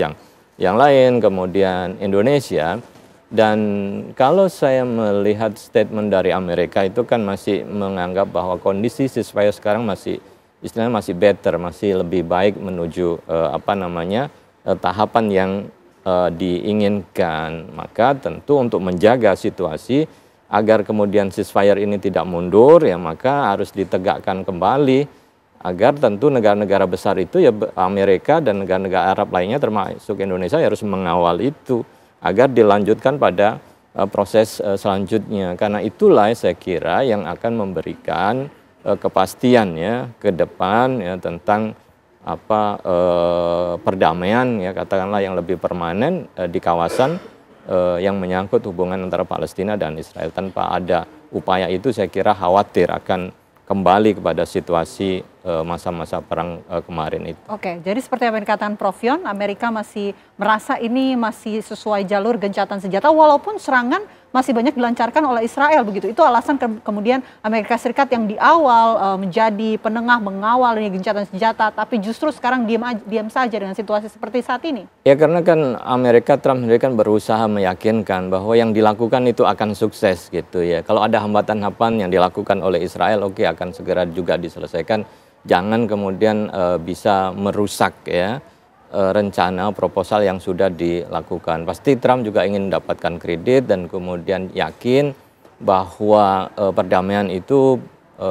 yang lain, kemudian Indonesia, dan kalau saya melihat statement dari Amerika itu kan masih menganggap bahwa kondisi ceasefire sekarang istilahnya masih better, masih lebih baik menuju tahapan yang diinginkan. Maka tentu untuk menjaga situasi agar kemudian ceasefire ini tidak mundur, ya maka harus ditegakkan kembali agar tentu negara-negara besar itu, ya Amerika dan negara-negara Arab lainnya termasuk Indonesia, harus mengawal itu agar dilanjutkan pada proses selanjutnya. Karena itulah saya kira yang akan memberikan kepastian ya ke depan ya tentang perdamaian ya katakanlah yang lebih permanen di kawasan yang menyangkut hubungan antara Palestina dan Israel. Tanpa ada upaya itu saya kira khawatir akan kembali kepada situasi masa-masa perang kemarin itu. Oke, jadi seperti apa yang dikatakan Prof Yon, Amerika masih merasa ini masih sesuai jalur gencatan senjata walaupun serangan masih banyak dilancarkan oleh Israel begitu. Itu alasan kemudian Amerika Serikat yang di awal menjadi penengah mengawal ini gencatan senjata, tapi justru sekarang diam saja dengan situasi seperti saat ini. Ya karena kan Trump sendiri kan berusaha meyakinkan bahwa yang dilakukan itu akan sukses gitu ya. Kalau ada hambatan-hambatan yang dilakukan oleh Israel, oke, akan segera juga diselesaikan. Jangan kemudian bisa merusak ya rencana proposal yang sudah dilakukan. Pasti Trump juga ingin mendapatkan kredit dan kemudian yakin bahwa perdamaian itu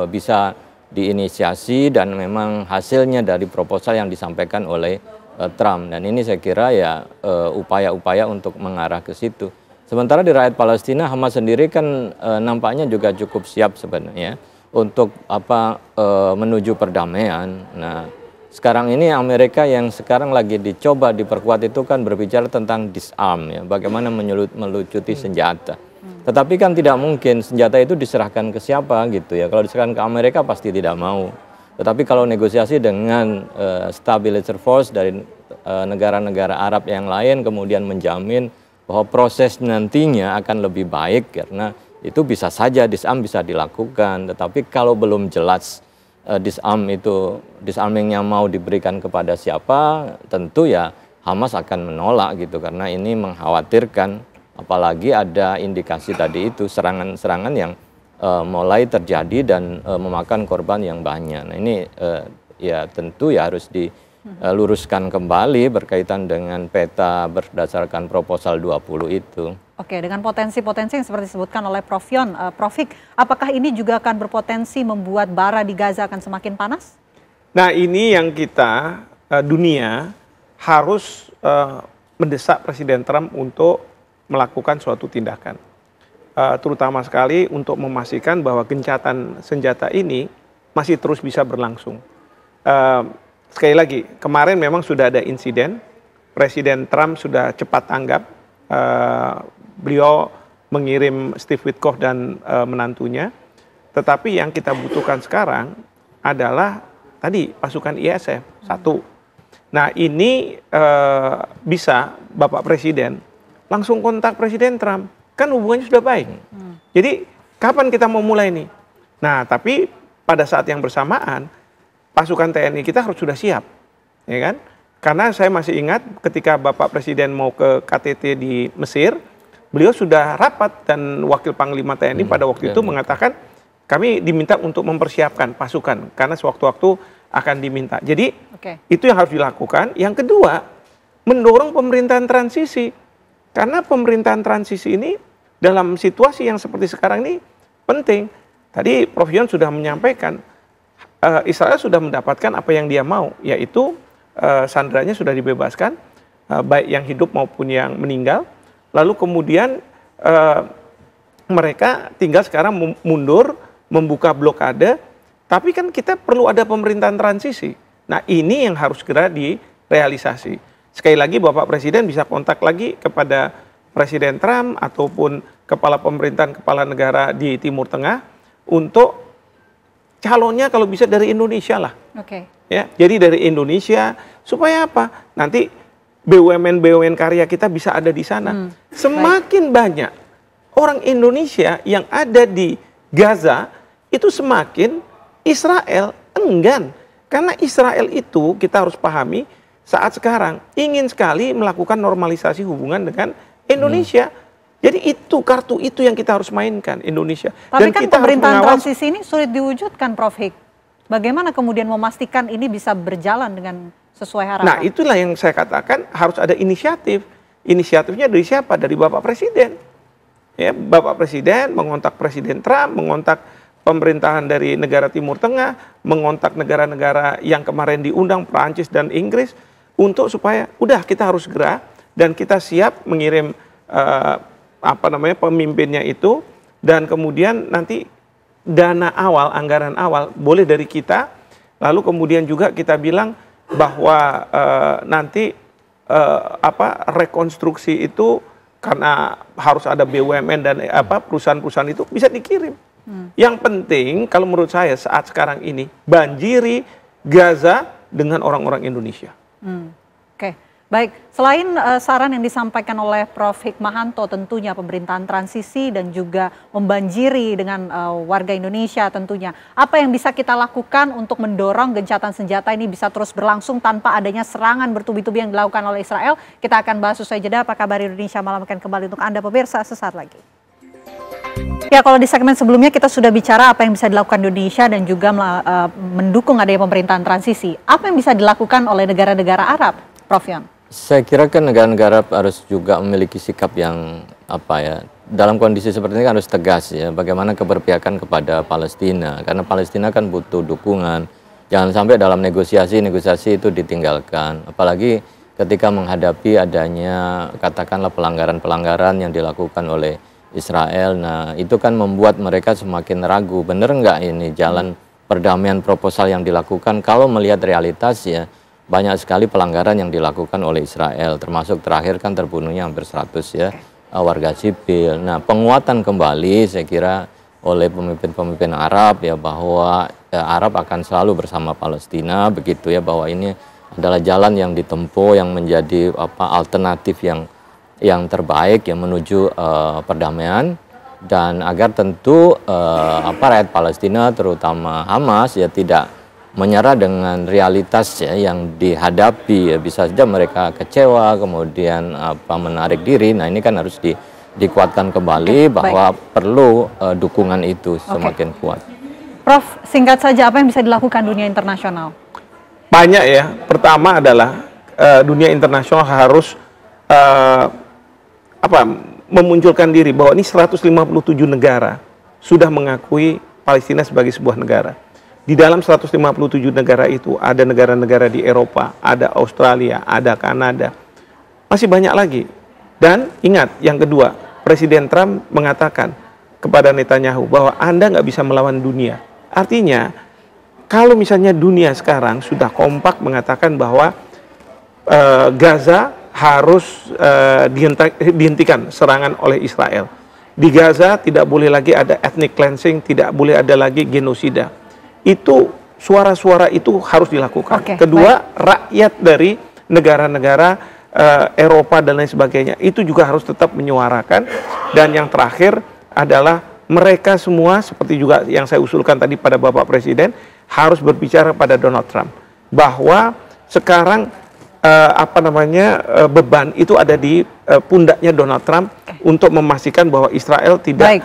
bisa diinisiasi dan memang hasilnya dari proposal yang disampaikan oleh Trump. Dan ini saya kira ya upaya-upaya untuk mengarah ke situ. Sementara di rakyat Palestina, Hamas sendiri kan nampaknya juga cukup siap sebenarnya untuk menuju perdamaian. Nah, sekarang ini Amerika yang sekarang lagi dicoba diperkuat itu kan berbicara tentang disarm ya, bagaimana melucuti senjata. Tetapi kan tidak mungkin senjata itu diserahkan ke siapa gitu ya. Kalau diserahkan ke Amerika pasti tidak mau. Tetapi kalau negosiasi dengan stabilizer force dari negara-negara Arab yang lain kemudian menjamin bahwa proses nantinya akan lebih baik, karena itu bisa saja disarm bisa dilakukan. Tetapi kalau belum jelas disarmingnya mau diberikan kepada siapa, tentu ya Hamas akan menolak gitu, karena ini mengkhawatirkan, apalagi ada indikasi tadi itu serangan-serangan yang mulai terjadi dan memakan korban yang banyak. Nah ini ya tentu ya harus diluruskan kembali berkaitan dengan peta berdasarkan proposal 20 itu. Oke, dengan potensi-potensi yang seperti disebutkan oleh Prof Yon, Prof Hik, apakah ini juga akan berpotensi membuat bara di Gaza akan semakin panas? Nah ini yang kita, dunia harus mendesak Presiden Trump untuk melakukan suatu tindakan. Terutama sekali untuk memastikan bahwa gencatan senjata ini masih terus bisa berlangsung. Sekali lagi, kemarin memang sudah ada insiden, Presiden Trump sudah cepat tanggap, beliau mengirim Steve Witkoff dan menantunya. Tetapi yang kita butuhkan sekarang adalah tadi pasukan ISF, satu. Nah ini bisa Bapak Presiden langsung kontak Presiden Trump, kan hubungannya sudah baik. Jadi kapan kita mau mulai nih? Nah tapi pada saat yang bersamaan pasukan TNI kita harus sudah siap, ya kan? Karena saya masih ingat ketika Bapak Presiden mau ke KTT di Mesir, beliau sudah rapat dan Wakil Panglima TNI pada waktu itu mengatakan kami diminta untuk mempersiapkan pasukan karena sewaktu-waktu akan diminta. Jadi itu yang harus dilakukan. Yang kedua, mendorong pemerintahan transisi. Karena pemerintahan transisi ini dalam situasi yang seperti sekarang ini penting. Tadi Prof Yon sudah menyampaikan Israel sudah mendapatkan apa yang dia mau, yaitu sandranya sudah dibebaskan, baik yang hidup maupun yang meninggal. Lalu kemudian mereka tinggal sekarang mundur, membuka blokade, tapi kan kita perlu ada pemerintahan transisi. Nah ini yang harus segera direalisasi. Sekali lagi Bapak Presiden bisa kontak lagi kepada Presiden Trump ataupun kepala pemerintahan, kepala negara di Timur Tengah untuk calonnya kalau bisa dari Indonesia lah. Ya, jadi dari Indonesia supaya apa? Nanti BUMN karya kita bisa ada di sana. Semakin banyak orang Indonesia yang ada di Gaza, itu semakin Israel enggan. Karena Israel itu kita harus pahami saat sekarang ingin sekali melakukan normalisasi hubungan dengan Indonesia. Jadi itu kartu itu yang kita harus mainkan, Indonesia. Tapi Dan kan kita pemerintahan harus transisi ini sulit diwujudkan, Prof. Hik. Bagaimana kemudian memastikan ini bisa berjalan dengan sesuai harapan? Nah, itulah yang saya katakan harus ada inisiatif. Inisiatifnya dari siapa? Dari Bapak Presiden. Ya, Bapak Presiden mengontak Presiden Trump, mengontak pemerintahan dari negara Timur Tengah, mengontak negara-negara yang kemarin diundang, Prancis dan Inggris, untuk supaya udah kita harus gerak dan kita siap mengirim pemimpinnya itu, dan kemudian nanti dana awal, anggaran awal boleh dari kita, lalu kemudian juga kita bilang bahwa nanti rekonstruksi itu karena harus ada BUMN dan perusahaan-perusahaan itu bisa dikirim. Yang penting kalau menurut saya saat sekarang ini banjiri Gaza dengan orang-orang Indonesia. Oke, baik. Selain saran yang disampaikan oleh Prof. Hikmahanto, tentunya pemerintahan transisi dan juga membanjiri dengan warga Indonesia tentunya. Apa yang bisa kita lakukan untuk mendorong gencatan senjata ini bisa terus berlangsung tanpa adanya serangan bertubi-tubi yang dilakukan oleh Israel? Kita akan bahas usai jeda. Apa kabar Indonesia Malam akan kembali untuk Anda pemirsa sesaat lagi. Ya, kalau di segmen sebelumnya kita sudah bicara apa yang bisa dilakukan Indonesia dan juga mendukung adanya pemerintahan transisi. Apa yang bisa dilakukan oleh negara-negara Arab, Prof. Yon? Saya kira kan negara-negara harus juga memiliki sikap yang dalam kondisi seperti ini kan harus tegas ya, bagaimana keberpihakan kepada Palestina, karena Palestina kan butuh dukungan. Jangan sampai dalam negosiasi itu ditinggalkan, apalagi ketika menghadapi adanya katakanlah pelanggaran-pelanggaran yang dilakukan oleh Israel. Nah, itu kan membuat mereka semakin ragu, bener nggak ini jalan perdamaian proposal yang dilakukan. Kalau melihat realitas ya, banyak sekali pelanggaran yang dilakukan oleh Israel, termasuk terakhir kan terbunuhnya hampir 100 ya warga sipil. Nah, penguatan kembali saya kira oleh pemimpin-pemimpin Arab ya, bahwa Arab akan selalu bersama Palestina, begitu ya, bahwa ini adalah jalan yang ditempuh yang menjadi alternatif yang terbaik yang menuju perdamaian, dan agar tentu rakyat Palestina terutama Hamas ya tidak menyerah dengan realitas ya yang dihadapi ya, bisa saja mereka kecewa kemudian menarik diri. Nah, ini kan harus dikuatkan kembali bahwa perlu dukungan itu semakin kuat. Prof, singkat saja apa yang bisa dilakukan dunia internasional? Banyak ya. Pertama adalah dunia internasional harus memunculkan diri bahwa ini 157 negara sudah mengakui Palestina sebagai sebuah negara. Di dalam 157 negara itu ada negara-negara di Eropa, ada Australia, ada Kanada, masih banyak lagi. Dan ingat, yang kedua, Presiden Trump mengatakan kepada Netanyahu bahwa Anda nggak bisa melawan dunia. Artinya, kalau misalnya dunia sekarang sudah kompak mengatakan bahwa Gaza harus dihentikan serangan oleh Israel. Di Gaza tidak boleh lagi ada ethnic cleansing, tidak boleh ada lagi genosida. Itu suara-suara itu harus dilakukan. Kedua, rakyat dari negara-negara Eropa dan lain sebagainya itu juga harus tetap menyuarakan. Dan yang terakhir adalah mereka semua seperti juga yang saya usulkan tadi pada Bapak Presiden harus berbicara pada Donald Trump bahwa sekarang beban itu ada di pundaknya Donald Trump untuk memastikan bahwa Israel tidak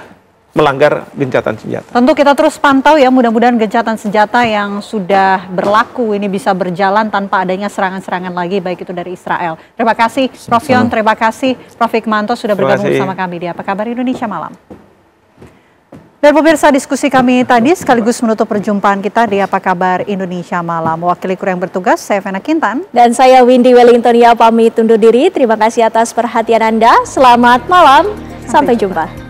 melanggar gencatan senjata. Tentu kita terus pantau ya, mudah-mudahan gencatan senjata yang sudah berlaku ini bisa berjalan tanpa adanya serangan-serangan lagi, baik itu dari Israel. Terima kasih Prof. Yon, terima kasih Prof. Hikmahanto sudah bergabung bersama kami di Apa Kabar Indonesia Malam. Dan pemirsa, diskusi kami tadi sekaligus menutup perjumpaan kita di Apa Kabar Indonesia Malam. Mewakili kru yang bertugas, saya Vena Kintan. Dan saya Windy Wellington ya, pamit undur diri. Terima kasih atas perhatian Anda. Selamat malam. Sampai jumpa.